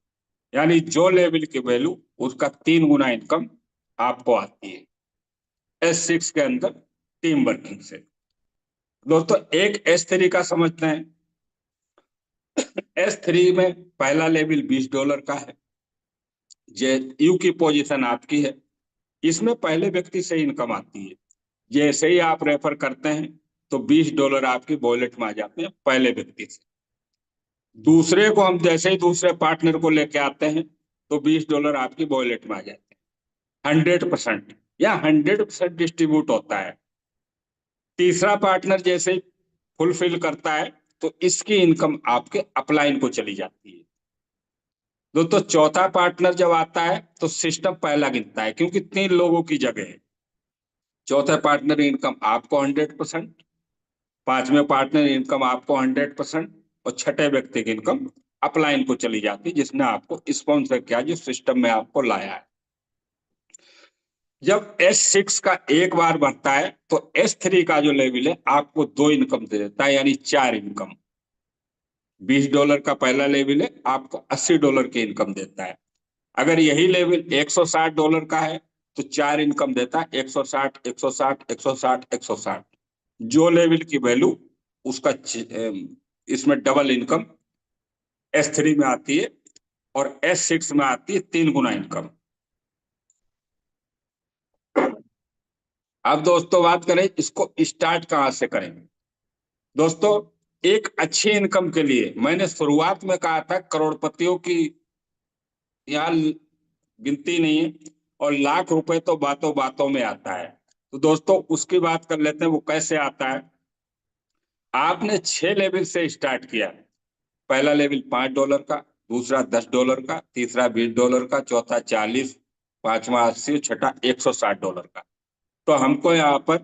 यानी जो लेवल की वैल्यू, उसका 3 गुना इनकम आपको आती है S6 के अंदर टीम वर्किंग से। दोस्तों, एक S3 का समझते हैं। S3 में पहला लेवल $20 का है। जे यू की पोजीशन आपकी है, इसमें पहले व्यक्ति से इनकम आती है। जैसे ही आप रेफर करते हैं तो $20 आपकी वॉलेट में आ जाते हैं पहले व्यक्ति से। दूसरे को हम जैसे ही दूसरे पार्टनर को लेके आते हैं तो $20 आपकी वॉलेट में आ जाते हैं। 100% या 100% डिस्ट्रीब्यूट होता है। तीसरा पार्टनर जैसे ही फुलफिल करता है तो इसकी इनकम आपके अपलाइन को चली जाती है। दोस्तों, चौथा पार्टनर जब आता है तो सिस्टम पहला गिनता है, क्योंकि 3 लोगों की जगह है। चौथे पार्टनर इनकम आपको 100%, पांचवें पार्टनर इनकम आपको 100%, और छठे व्यक्ति की इनकम अपलाइन को चली जाती है, जिसने आपको स्पॉन्सर किया, जो सिस्टम में आपको लाया है। जब S6 का एक बार बढ़ता है तो S3 का जो लेवल है आपको 2 इनकम दे देता है, यानी 4 इनकम। $20 का पहला लेवल है, आपको $80 की इनकम देता है। अगर यही लेवल $160 का है तो 4 इनकम देता है, 160, 160, 160, 160। जो लेवल की वैल्यू, उसका इसमें डबल इनकम S3 में आती है, और S6 में आती है 3 गुना इनकम। अब दोस्तों बात करें इसको स्टार्ट कहां से करें। दोस्तों, एक अच्छी इनकम के लिए मैंने शुरुआत में कहा था करोड़पतियों की यहाँ गिनती नहीं है, और लाख रुपए तो बातों बातों में आता है। तो दोस्तों, उसकी बात कर लेते हैं, वो कैसे आता है। आपने 6 लेवल से स्टार्ट किया। पहला लेवल $5 का, दूसरा $10 का, तीसरा $20 का, चौथा 40, पांचवा 80, छठा $160 का। तो हमको यहाँ पर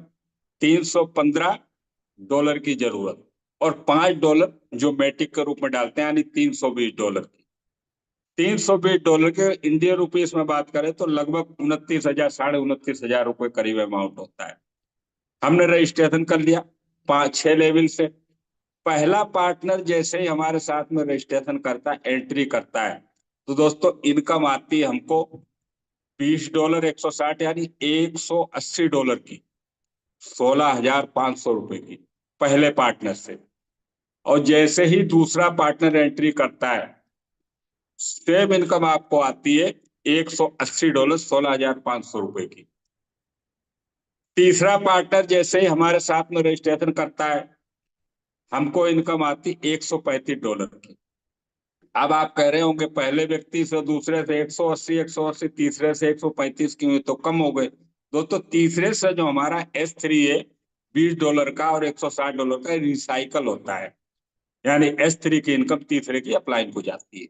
$315 की जरूरत, और $5 जो मैटिक के रूप में डालते हैं, यानी $320 की। $320 के इंडियन रुपीस में बात करें तो लगभग 29,000, ₹29,500 करीब अमाउंट होता है। हमने रजिस्ट्रेशन कर लिया 5-6 लेवल से। पहला पार्टनर जैसे ही हमारे साथ में रजिस्ट्रेशन करता है, एंट्री करता है, तो दोस्तों इनकम आती है हमको $20, 160 यानी $180 की, ₹16,500 की, पहले पार्टनर से। और जैसे ही दूसरा पार्टनर एंट्री करता है, सेम इनकम आपको आती है $180, ₹16,500 की। तीसरा पार्टनर जैसे ही हमारे साथ में रजिस्ट्रेशन करता है, हमको इनकम आती $135 की। अब आप कह रहे होंगे पहले व्यक्ति से दूसरे से 180 180, तीसरे से 135 क्यों, तो कम हो गए। दोस्तों तीसरे से जो हमारा S3 है, $20 का और $160 का रिसाइकल होता है, यानी S3 की इनकम तीसरे की अपलाइन हो जाती है।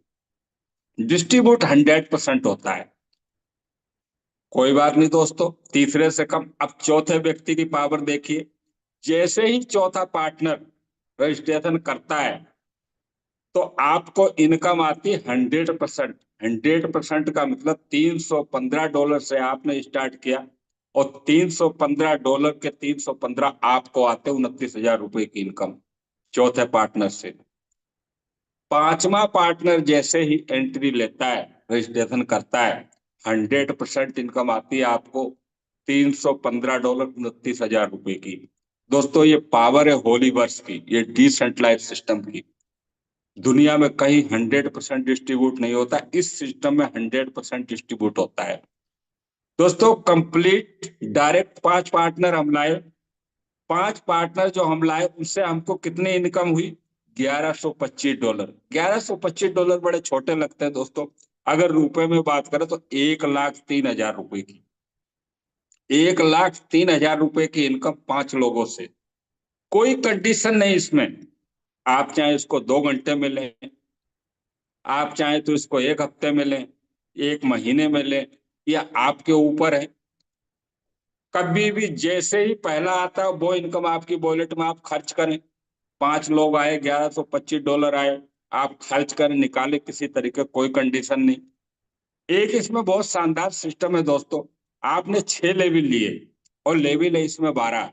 डिस्ट्रीब्यूट 100% होता है। कोई बात नहीं दोस्तों, तीसरे से कम। अब चौथे व्यक्ति की पावर देखिए, जैसे ही चौथा पार्टनर रजिस्ट्रेशन करता है, तो आपको इनकम आती है 100%। 100% का मतलब $315 से आपने स्टार्ट किया, और $315 के 315 आपको आते ₹29,000 की इनकम चौथे पार्टनर से। पांचवा पार्टनर जैसे ही एंट्री लेता है, रजिस्ट्रेशन करता है, 100% इनकम आती है आपको $315, ₹29,000 की। दोस्तों ये पावर है होलीवर्स की, ये डिसेंट्रलाइज सिस्टम की। दुनिया में कहीं 100% डिस्ट्रीब्यूट नहीं होता, इस सिस्टम में 100% डिस्ट्रीब्यूट होता है। दोस्तों कंप्लीट डायरेक्ट 5 पार्टनर हम लाए। 5 पार्टनर जो हम लाए उनसे हमको कितनी इनकम हुई? $1,125। $1,125 बड़े छोटे लगते हैं दोस्तों, अगर रुपए में बात करें तो ₹1,03,000 की। ₹1,03,000 की इनकम 5 लोगों से। कोई कंडीशन नहीं इसमें। आप चाहे इसको 2 घंटे में लें, आप चाहे तो इसको 1 हफ्ते में लें, 1 महीने में लें, या आपके ऊपर है। कभी भी जैसे ही पहला आता है वो इनकम आपकी वॉलेट में आप खर्च करें। 5 लोग आए, $1,125 आए, आप खर्च करें, निकाले किसी तरीके, कोई कंडीशन नहीं। एक इसमें बहुत शानदार सिस्टम है दोस्तों। आपने 6 लेवल लिए और लेवल है इसमें 12।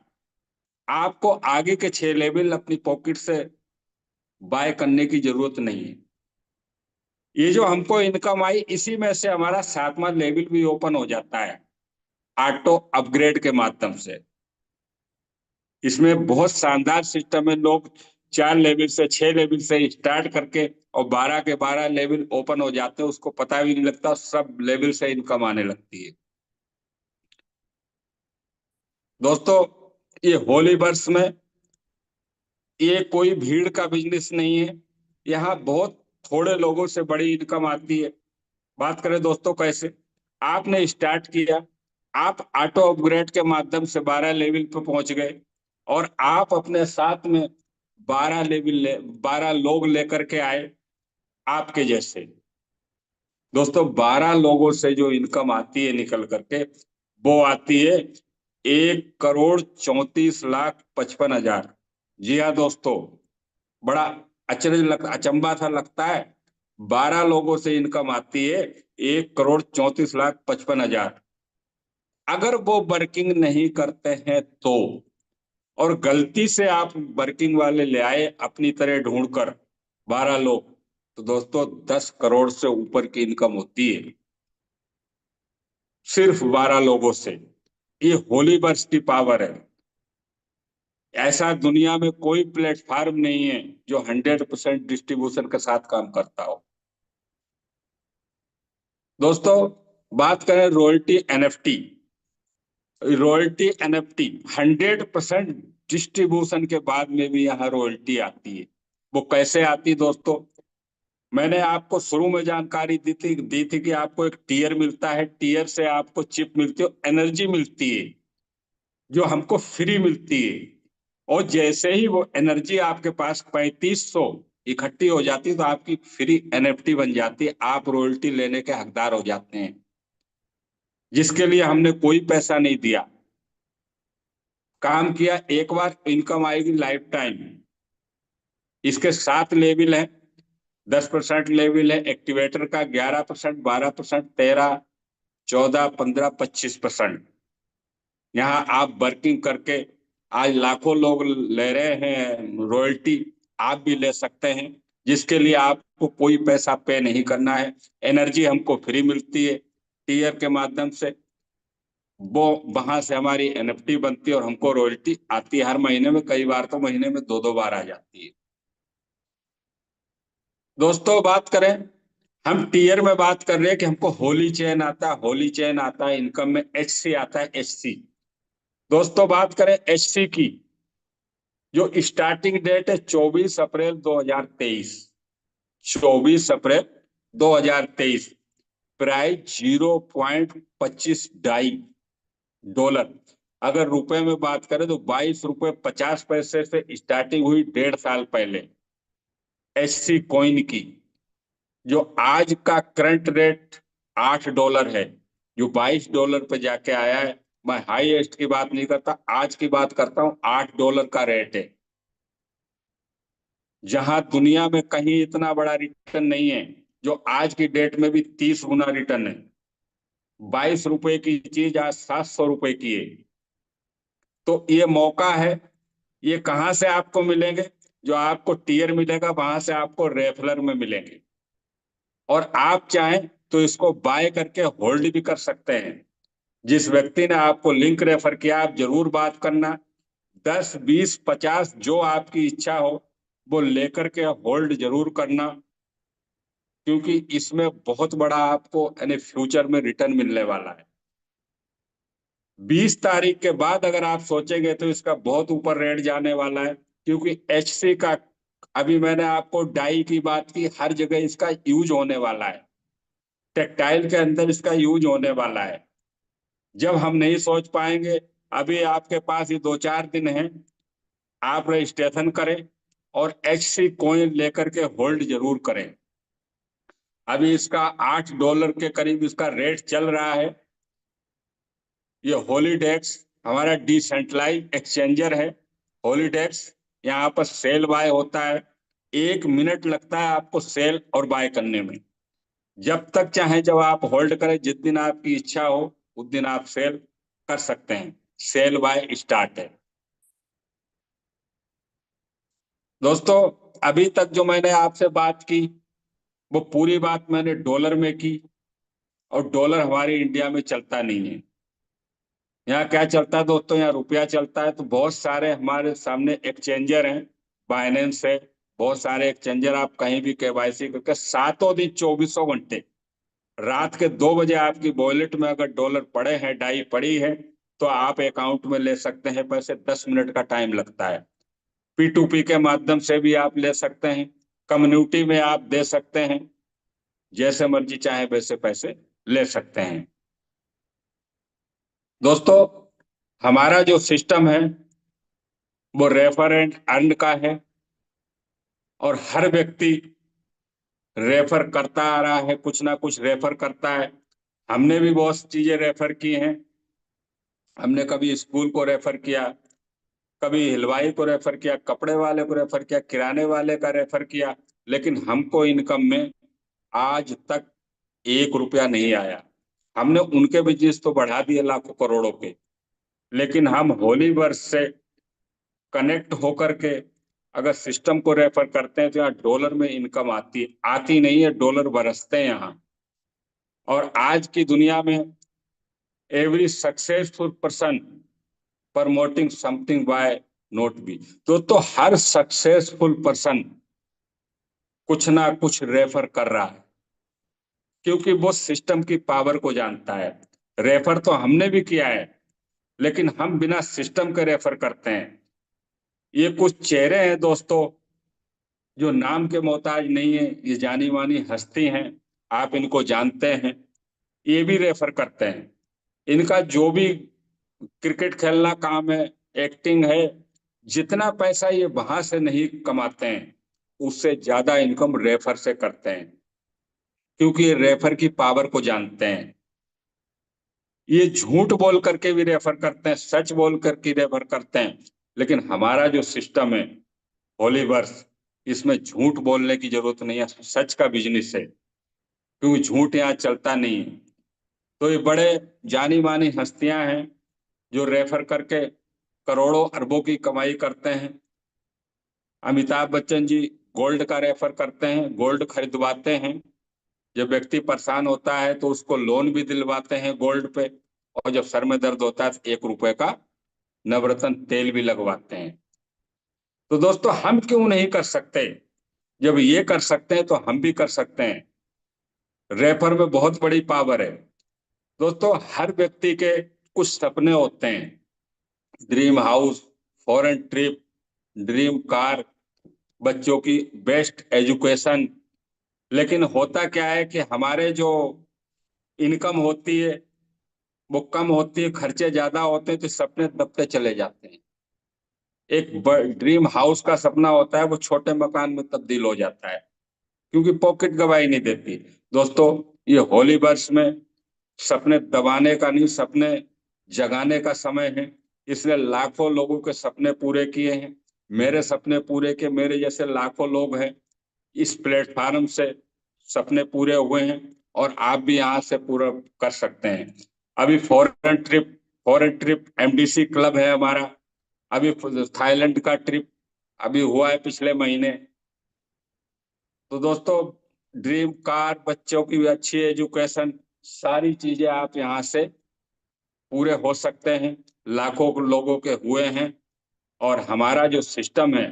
आपको आगे के 6 लेवल अपनी पॉकेट से बाय करने की जरूरत नहीं है। ये जो हमको इनकम आई, इसी में से हमारा 7वां लेवल भी ओपन हो जाता है ऑटो अपग्रेड के माध्यम से। इसमें बहुत शानदार सिस्टम है। लोग 4 लेवल से 6 लेवल से स्टार्ट करके और 12 के 12 लेवल ओपन हो जाते हैं, उसको पता भी नहीं लगता, सब लेवल से इनकम आने लगती है। दोस्तों ये होली वर्ष में ये कोई भीड़ का बिजनेस नहीं है। यहाँ बहुत थोड़े लोगों से बड़ी इनकम आती है। बात करें दोस्तों कैसे, आपने स्टार्ट किया, आप ऑटो अपग्रेड के माध्यम से 12 लेवल पे पहुंच गए, और आप अपने साथ में 12 लोग लेकर के आए आपके जैसे। दोस्तों 12 लोगों से जो इनकम आती है निकल करके, वो आती है 1,34,55,000। जी हाँ दोस्तों, बड़ा अचंभा सा लगता है। 12 लोगों से इनकम आती है 1,34,55,000। अगर वो वर्किंग नहीं करते हैं तो, और गलती से आप वर्किंग वाले ले आए अपनी तरह ढूंढकर 12 लोग, तो दोस्तों 10 करोड़ से ऊपर की इनकम होती है सिर्फ 12 लोगों से। ये होली वर्ष की पावर है। ऐसा दुनिया में कोई प्लेटफॉर्म नहीं है जो 100% डिस्ट्रीब्यूशन के साथ काम करता हो। दोस्तों बात करें royalty NFT. Royalty NFT 100% distribution के बाद में भी यहाँ रॉयल्टी आती है। वो कैसे आती दोस्तों? मैंने आपको शुरू में जानकारी दी थी कि आपको एक टीयर मिलता है, टीयर से आपको चिप मिलती है, एनर्जी मिलती है जो हमको फ्री मिलती है। और जैसे ही वो एनर्जी आपके पास 3500 इकट्ठी हो जाती है, तो आपकी फ्री एनएफटी बन जाती है, आप रॉयल्टी लेने के हकदार हो जाते हैं, जिसके लिए हमने कोई पैसा नहीं दिया। काम किया एक बार, इनकम आएगी लाइफ टाइम। इसके 7 लेवल है, 10% लेवल है एक्टिवेटर का, 11%, 12%, 13, 14, 15, 25%। यहाँ आप वर्किंग करके आज लाखों लोग ले रहे हैं रॉयल्टी, आप भी ले सकते हैं, जिसके लिए आपको कोई पैसा पे नहीं करना है। एनर्जी हमको फ्री मिलती है टीयर के माध्यम से, वो वहां से हमारी एनएफटी बनती है और हमको रॉयल्टी आती है हर महीने में, कई बार तो महीने में दो दो बार आ जाती है। दोस्तों बात करें, हम टीयर में बात कर रहे हैं कि हमको होली चेन आता है, होली चेन आता है, इनकम में एचसी आता है, एचसी। दोस्तों बात करें एचसी की, जो स्टार्टिंग डेट है 24 अप्रैल 2023, 24 अप्रैल 2023, प्राइस 0.25 डॉलर। अगर रुपए में बात करें तो 22 रुपये 50 पैसे से स्टार्टिंग हुई 1.5 साल पहले एचसी कॉइन की, जो आज का करंट रेट $8 है, जो $22 पे जाके आया है। मैं हाईएस्ट की बात नहीं करता, आज की बात करता हूं, $8 का रेट है। जहां दुनिया में कहीं इतना बड़ा रिटर्न नहीं है, जो आज की डेट में भी 30 गुना रिटर्न है। 22 रुपए की चीज आज 700 रुपए की है। तो ये मौका है। ये कहाँ से आपको मिलेंगे? जो आपको टीयर मिलेगा वहां से आपको रेफलर में मिलेंगे, और आप चाहें तो इसको बाय करके होल्ड भी कर सकते हैं। जिस व्यक्ति ने आपको लिंक रेफर किया, आप जरूर बात करना। 10, 20, 50 जो आपकी इच्छा हो वो लेकर के होल्ड जरूर करना, क्योंकि इसमें बहुत बड़ा आपको यानी फ्यूचर में रिटर्न मिलने वाला है। 20 तारीख के बाद अगर आप सोचेंगे तो इसका बहुत ऊपर रेट जाने वाला है, क्योंकि एचसी का, अभी मैंने आपको डाई की बात की, हर जगह इसका यूज होने वाला है, टेक्सटाइल के अंदर इसका यूज होने वाला है। जब हम नहीं सोच पाएंगे, अभी आपके पास ये 2-4 दिन है, आप रजिस्ट्रेशन करें और एचसी कॉइन लेकर के होल्ड जरूर करें। अभी इसका $8 के करीब इसका रेट चल रहा है। ये हॉलीडेक्स हमारा डिसेंट्रलाइज एक्सचेंजर है। हॉलीडेक्स, यहाँ पर सेल बाय होता है, 1 मिनट लगता है आपको सेल और बाय करने में। जब तक चाहे जब आप होल्ड करें, जिस दिन आपकी इच्छा हो उस दिन आप सेल कर सकते हैं। सेल बाय स्टार्ट है। दोस्तों अभी तक जो मैंने आपसे बात की वो पूरी बात मैंने डॉलर में की, और डॉलर हमारे इंडिया में चलता नहीं है। यहाँ क्या चलता है दोस्तों? यहाँ रुपया चलता है। तो बहुत सारे हमारे सामने एक्सचेंजर हैं, बाइनेंस है, बहुत सारे एक्सचेंजर। आप कहीं भी केवाईसी करके सातों दिन 2400 घंटे, रात के 2 बजे आपकी वॉलेट में अगर डॉलर पड़े हैं, डाई पड़ी है, तो आप अकाउंट में ले सकते हैं पैसे। 10 मिनट का टाइम लगता है। P2P के माध्यम से भी आप ले सकते हैं, कम्युनिटी में आप दे सकते हैं, जैसे मर्जी चाहे वैसे पैसे ले सकते हैं। दोस्तों हमारा जो सिस्टम है वो रेफर एंड अर्न का है, और हर व्यक्ति रेफर करता आ रहा है, कुछ ना कुछ रेफर करता है। हमने भी बहुत चीजें रेफर की हैं। हमने कभी स्कूल को रेफर किया, कभी हलवाई को रेफर किया, कपड़े वाले को रेफर किया, किराने वाले का रेफर किया, लेकिन हमको इनकम में आज तक 1 रुपया नहीं आया। हमने उनके बिजनेस तो बढ़ा दिए लाखों करोड़ों के, लेकिन हम होली वर्ष से कनेक्ट होकर के अगर सिस्टम को रेफर करते हैं तो यहाँ डॉलर में इनकम आती नहीं है, डॉलर बरसते हैं यहाँ। और आज की दुनिया में every successful person promoting something by note be, तो हर सक्सेसफुल पर्सन कुछ ना कुछ रेफर कर रहा है, क्योंकि वो सिस्टम की पावर को जानता है। रेफर तो हमने भी किया है, लेकिन हम बिना सिस्टम के रेफर करते हैं। ये कुछ चेहरे हैं दोस्तों जो नाम के मोहताज नहीं है, ये जानी मानी हस्ती हैं, आप इनको जानते हैं। ये भी रेफर करते हैं। इनका जो भी क्रिकेट खेलना काम है, एक्टिंग है, जितना पैसा ये वहां से नहीं कमाते हैं, उससे ज्यादा इनकम रेफर से करते हैं, क्योंकि ये रेफर की पावर को जानते हैं। ये झूठ बोल करके भी रेफर करते हैं, सच बोल करके रेफर करते हैं। लेकिन हमारा जो सिस्टम है होलीवर्स, इसमें झूठ बोलने की जरूरत नहीं है, सच का बिजनेस है, क्योंकि झूठ यहाँ चलता नहीं है। तो ये बड़े जानी मानी हस्तियां हैं जो रेफर करके करोड़ों अरबों की कमाई करते हैं। अमिताभ बच्चन जी गोल्ड का रेफर करते हैं, गोल्ड खरीदवाते हैं। जब व्यक्ति परेशान होता है तो उसको लोन भी दिलवाते हैं गोल्ड पे, और जब सर में दर्द होता है तो 1 रुपए का नवरत्न तेल भी लगवाते हैं। तो दोस्तों हम क्यों नहीं कर सकते? जब ये कर सकते हैं तो हम भी कर सकते हैं। रेफर में बहुत बड़ी पावर है। दोस्तों हर व्यक्ति के कुछ सपने होते हैं, dream house, foreign trip, dream car, बच्चों की बेस्ट एजुकेशन। लेकिन होता क्या है कि हमारे जो इनकम होती है वो कम होती है, खर्चे ज्यादा होते हैं, तो सपने दबते चले जाते हैं। एक ड्रीम हाउस का सपना होता है वो छोटे मकान में तब्दील हो जाता है, क्योंकि पॉकेट गवाही नहीं देती। दोस्तों ये होली वर्ष में सपने दबाने का नहीं, सपने जगाने का समय है। इसलिए लाखों लोगों के सपने पूरे किए हैं, मेरे सपने पूरे किए, मेरे जैसे लाखों लोग हैं इस प्लेटफार्म से सपने पूरे हुए हैं, और आप भी यहाँ से पूरा कर सकते हैं। अभी फॉरेन ट्रिप एमडीसी क्लब है हमारा। अभी थाईलैंड का ट्रिप अभी हुआ है पिछले महीने। तो दोस्तों ड्रीम कार, बच्चों की अच्छी एजुकेशन, सारी चीजें आप यहाँ से पूरे हो सकते हैं। लाखों लोगों के हुए हैं। और हमारा जो सिस्टम है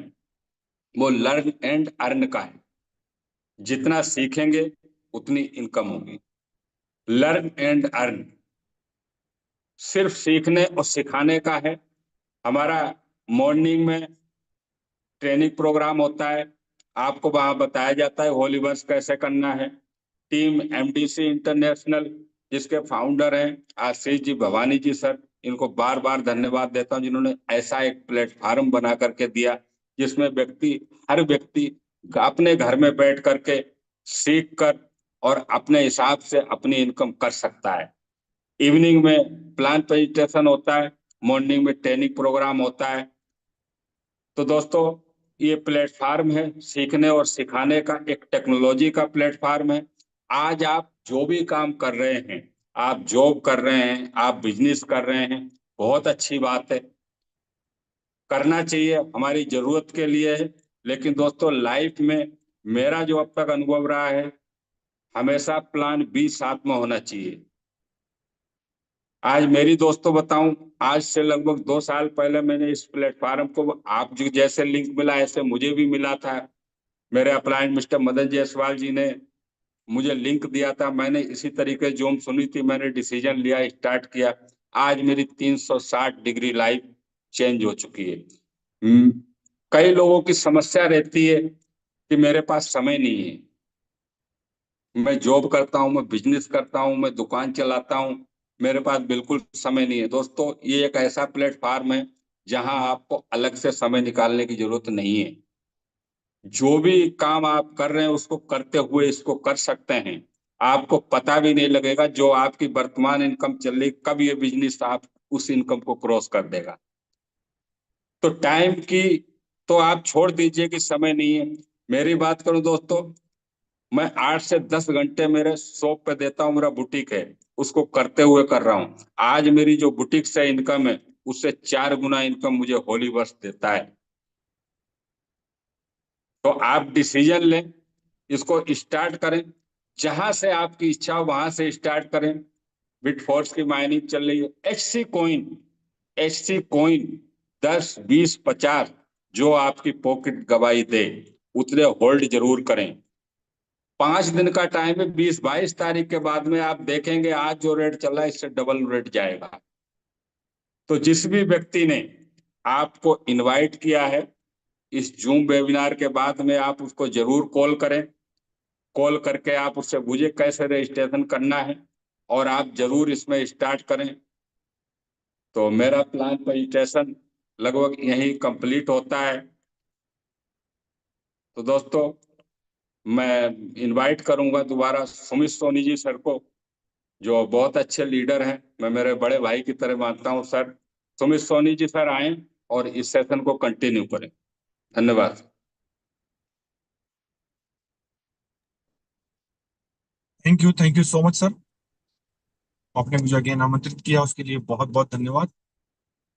वो लर्न एंड अर्न का है। जितना सीखेंगे उतनी इनकम होगी। लर्न एंड अर्न सिर्फ सीखने और सिखाने का है। हमारा मॉर्निंग में ट्रेनिंग प्रोग्राम होता है, आपको वहां बताया जाता है होलीवर्स कैसे करना है। टीम एमडीसी इंटरनेशनल, जिसके फाउंडर हैं आशीष जी, भवानी जी सर, इनको बार बार धन्यवाद देता हूं जिन्होंने ऐसा एक प्लेटफार्म बना करके दिया जिसमें हर व्यक्ति अपने घर में बैठ करके सीख कर और अपने हिसाब से अपनी इनकम कर सकता है। इवनिंग में प्लान प्रेजेंटेशन होता है, मॉर्निंग में ट्रेनिंग प्रोग्राम होता है। तो दोस्तों ये प्लेटफार्म है सीखने और सिखाने का, एक टेक्नोलॉजी का प्लेटफार्म है। आज आप जो भी काम कर रहे हैं, आप जॉब कर रहे हैं, आप बिजनेस कर रहे हैं, बहुत अच्छी बात है, करना चाहिए, हमारी जरूरत के लिए है। लेकिन दोस्तों लाइफ में मेरा जो अब तक अनुभव रहा है, हमेशा प्लान बी साथ में होना चाहिए। आज मेरी दोस्तों बताऊं, आज से लगभग 2 साल पहले मैंने इस प्लेटफार्म को, आप जो जैसे लिंक मिला ऐसे मुझे भी मिला था। मेरे अपलाइन मिस्टर मदन जायसवाल जी ने मुझे लिंक दिया था, मैंने इसी तरीके जूम सुनी थी, मैंने डिसीजन लिया, स्टार्ट किया। आज मेरी 360 डिग्री लाइफ चेंज हो चुकी है। हम्म, कई लोगों की समस्या रहती है कि मेरे पास समय नहीं है, मैं जॉब करता हूँ, मैं बिजनेस करता हूँ, मैं दुकान चलाता हूँ, मेरे पास बिल्कुल समय नहीं है। दोस्तों ये एक ऐसा प्लेटफार्म है जहां आपको अलग से समय निकालने की जरूरत नहीं है। जो भी काम आप कर रहे हैं उसको करते हुए इसको कर सकते हैं। आपको पता भी नहीं लगेगा जो आपकी वर्तमान इनकम चल रही, कब ये बिजनेस आप उस इनकम को क्रॉस कर देगा। तो टाइम की तो आप छोड़ दीजिए कि समय नहीं है। मेरी बात करूं दोस्तों, मैं 8 से 10 घंटे मेरे शॉप पे देता हूँ, मेरा बुटीक है, उसको करते हुए कर रहा हूँ। आज मेरी जो बुटीक से इनकम है उससे 4 गुना इनकम मुझे होली वर्ष देता है। तो आप डिसीजन लें, इसको स्टार्ट करें, जहां से आपकी इच्छा हो वहां से स्टार्ट करें। बिटफोर्स की माइनिंग चल रही है, एचसी कॉइन 10, 20, 50 जो आपकी पॉकेट गवाही दे उतने होल्ड जरूर करें। 5 दिन का टाइम है, 20, 22 तारीख के बाद में आप देखेंगे आज जो रेट चल रहा है इससे डबल रेट जाएगा। तो जिस भी व्यक्ति ने आपको इनवाइट किया है इस जूम वेबिनार के बाद में, आप उसको जरूर कॉल करें। कॉल करके आप उससे पूछिए कैसे रजिस्ट्रेशन करना है, और आप जरूर इसमें स्टार्ट करें। तो मेरा प्लान रजिस्ट्रेशन लगभग यही कंप्लीट होता है। तो दोस्तों मैं इनवाइट करूंगा दोबारा सुमित सोनी जी सर को, जो बहुत अच्छे लीडर हैं, मैं मेरे बड़े भाई की तरह मानता हूँ सर। सुमित सोनी जी सर आए और इस सेशन को कंटिन्यू करें। धन्यवाद। Thank you so much sir. आपने मुझे अगेन आमंत्रित किया, उसके लिए बहुत बहुत धन्यवाद।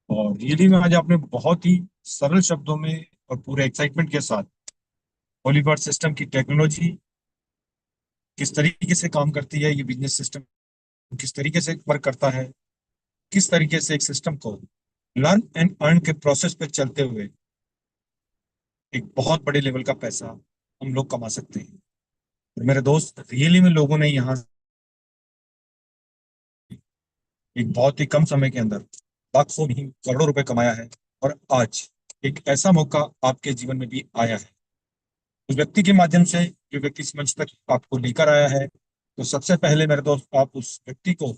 और रियली में आज आपने बहुत ही सरल शब्दों में और पूरे एक्साइटमेंट के साथ ओलिवर सिस्टम की टेक्नोलॉजी किस तरीके से काम करती है, ये बिजनेस सिस्टम किस तरीके से वर्क करता है, किस तरीके से एक सिस्टम को लर्न एंड अर्न के प्रोसेस पे चलते हुए एक बहुत बड़े लेवल का पैसा हम लोग कमा सकते हैं। और मेरे दोस्त, रियली में लोगों ने यहाँ एक बहुत ही कम समय के अंदर लाखों नहीं करोड़ों रुपए कमाया है। और आज एक ऐसा मौका आपके जीवन में भी आया है उस व्यक्ति के माध्यम से जो व्यक्ति इस मंच तक आपको लेकर आया है। तो सबसे पहले मेरे दोस्त, आप उस व्यक्ति को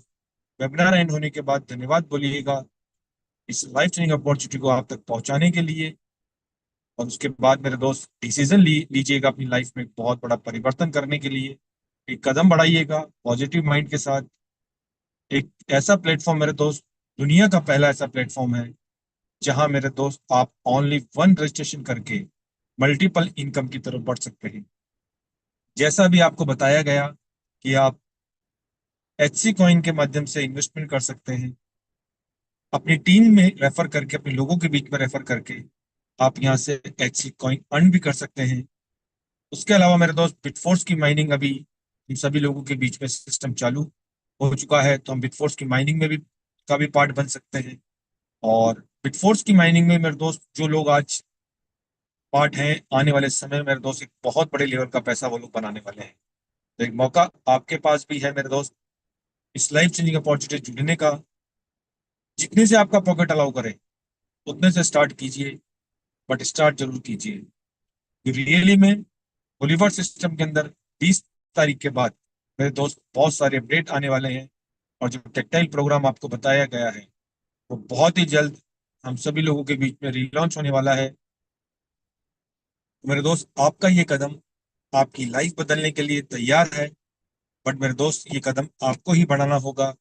वेबिनार एंड होने के बाद धन्यवाद बोलिएगा इस लाइफ चेंजिंग अपॉर्चुनिटी को आप तक पहुंचाने के लिए। और उसके बाद मेरे दोस्त डिसीजन लीजिएगा अपनी लाइफ में एक बहुत बड़ा परिवर्तन करने के लिए। एक कदम बढ़ाइएगा पॉजिटिव माइंड के साथ। एक ऐसा प्लेटफॉर्म मेरे दोस्त, दुनिया का पहला ऐसा प्लेटफॉर्म है जहां मेरे दोस्त आप ओनली वन रजिस्ट्रेशन करके मल्टीपल इनकम की तरफ बढ़ सकते हैं। जैसा भी आपको बताया गया कि आप एचसी कॉइन के माध्यम से इन्वेस्टमेंट कर सकते हैं, अपनी टीम में रेफर करके, अपने लोगों के बीच में रेफर करके आप यहाँ से एचसी कॉइन अर्न भी कर सकते हैं। उसके अलावा मेरे दोस्त, बिटफोर्स की माइनिंग अभी हम सभी लोगों के बीच में सिस्टम चालू हो चुका है, तो हम बिटफोर्स की माइनिंग में भी का भी पार्ट बन सकते हैं। और बिटफोर्स की माइनिंग में मेरे दोस्त जो लोग आज पार्ट हैं, आने वाले समय में मेरे दोस्त एक बहुत बड़े लेवल का पैसा वो लोग बनाने वाले हैं। तो एक मौका आपके पास भी है मेरे दोस्त इस लाइफ चेंजिंग अपॉर्चुनिटी जुड़ने का। जितने से आपका पॉकेट अलाउ करे उतने से स्टार्ट कीजिए, बट स्टार्ट जरूर कीजिए। रियली में ओलिवर सिस्टम के अंदर 20 तारीख के बाद मेरे दोस्त बहुत सारे अपडेट आने वाले हैं। और जो टेक्टाइल प्रोग्राम आपको बताया गया है वो बहुत ही जल्द हम सभी लोगों के बीच में रीलॉन्च होने वाला है। तो मेरे दोस्त, आपका ये कदम आपकी लाइफ बदलने के लिए तैयार है, बट मेरे दोस्त ये कदम आपको ही बढ़ाना होगा,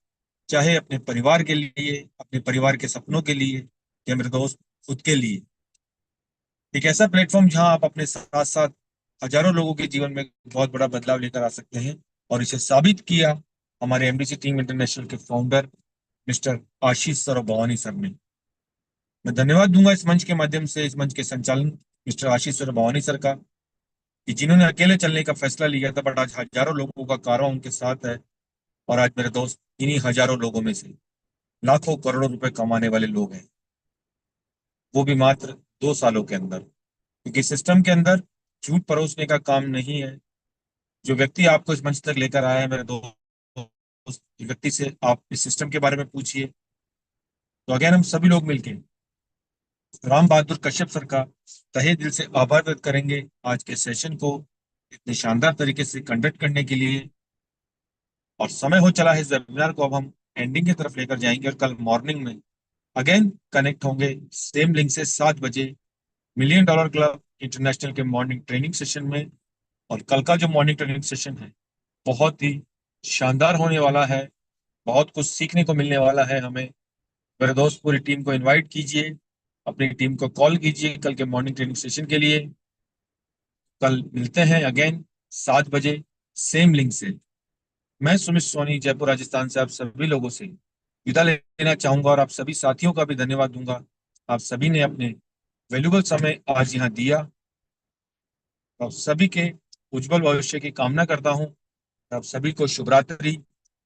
चाहे अपने परिवार के लिए, अपने परिवार के सपनों के लिए, या मेरे दोस्त खुद के लिए। एक ऐसा प्लेटफॉर्म जहां आप अपने साथ साथ हजारों लोगों के जीवन में बहुत बड़ा बदलाव लेकर आ सकते हैं। और इसे साबित किया हमारे एमडीसी टीम इंटरनेशनल के फाउंडर मिस्टर आशीष सर और भवानी सर ने। मैं धन्यवाद दूंगा इस मंच के माध्यम से, इस मंच के संचालन मिस्टर आशीष सर और भवानी सर का, कि जिन्होंने अकेले चलने का फैसला लिया था, बट आज हजारों लोगों का कारवां उनके साथ है। और आज मेरे दोस्त इन्हीं हजारों लोगों में से लाखों करोड़ों रुपए कमाने वाले लोग हैं, वो भी मात्र 2 सालों के अंदर। क्योंकि सिस्टम के अंदर झूठ परोसने का काम नहीं है। जो व्यक्ति आपको इस मंच तक लेकर आया है मेरे दोस्त, उस व्यक्ति से आप इस सिस्टम के बारे में पूछिए। तो अगेन हम सभी लोग मिलके राम बहादुर कश्यप सर का तहे दिल से आभार व्यक्त करेंगे आज के सेशन को इतने शानदार तरीके से कंडक्ट करने के लिए। और समय हो चला है इस वेबिनार को अब हम एंडिंग की तरफ लेकर जाएंगे, और कल मॉर्निंग में अगेन कनेक्ट होंगे सेम लिंक से 7 बजे मिलियन डॉलर क्लब इंटरनेशनल के मॉर्निंग ट्रेनिंग सेशन में। और कल का जो मॉर्निंग ट्रेनिंग सेशन है बहुत ही शानदार होने वाला है, बहुत कुछ सीखने को मिलने वाला है हमें। मेरे दोस्त, पूरी टीम को इनवाइट कीजिए, अपनी टीम को कॉल कीजिए कल के मॉर्निंग ट्रेनिंग सेशन के लिए। कल मिलते हैं अगेन 7 बजे सेम लिंक से। मैं सुमित सोनी जयपुर राजस्थान से आप सभी लोगों से विदा लेना चाहूंगा, और आप सभी साथियों का भी धन्यवाद दूंगा। आप सभी ने अपने वैल्यूबल समय आज यहाँ दिया। आप सभी के उज्जवल भविष्य की कामना करता हूँ। आप सभी को शुभ रात्रि।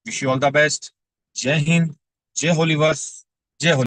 Wish you all the best. जय हिंद, जय होलीवर्स, जय होली।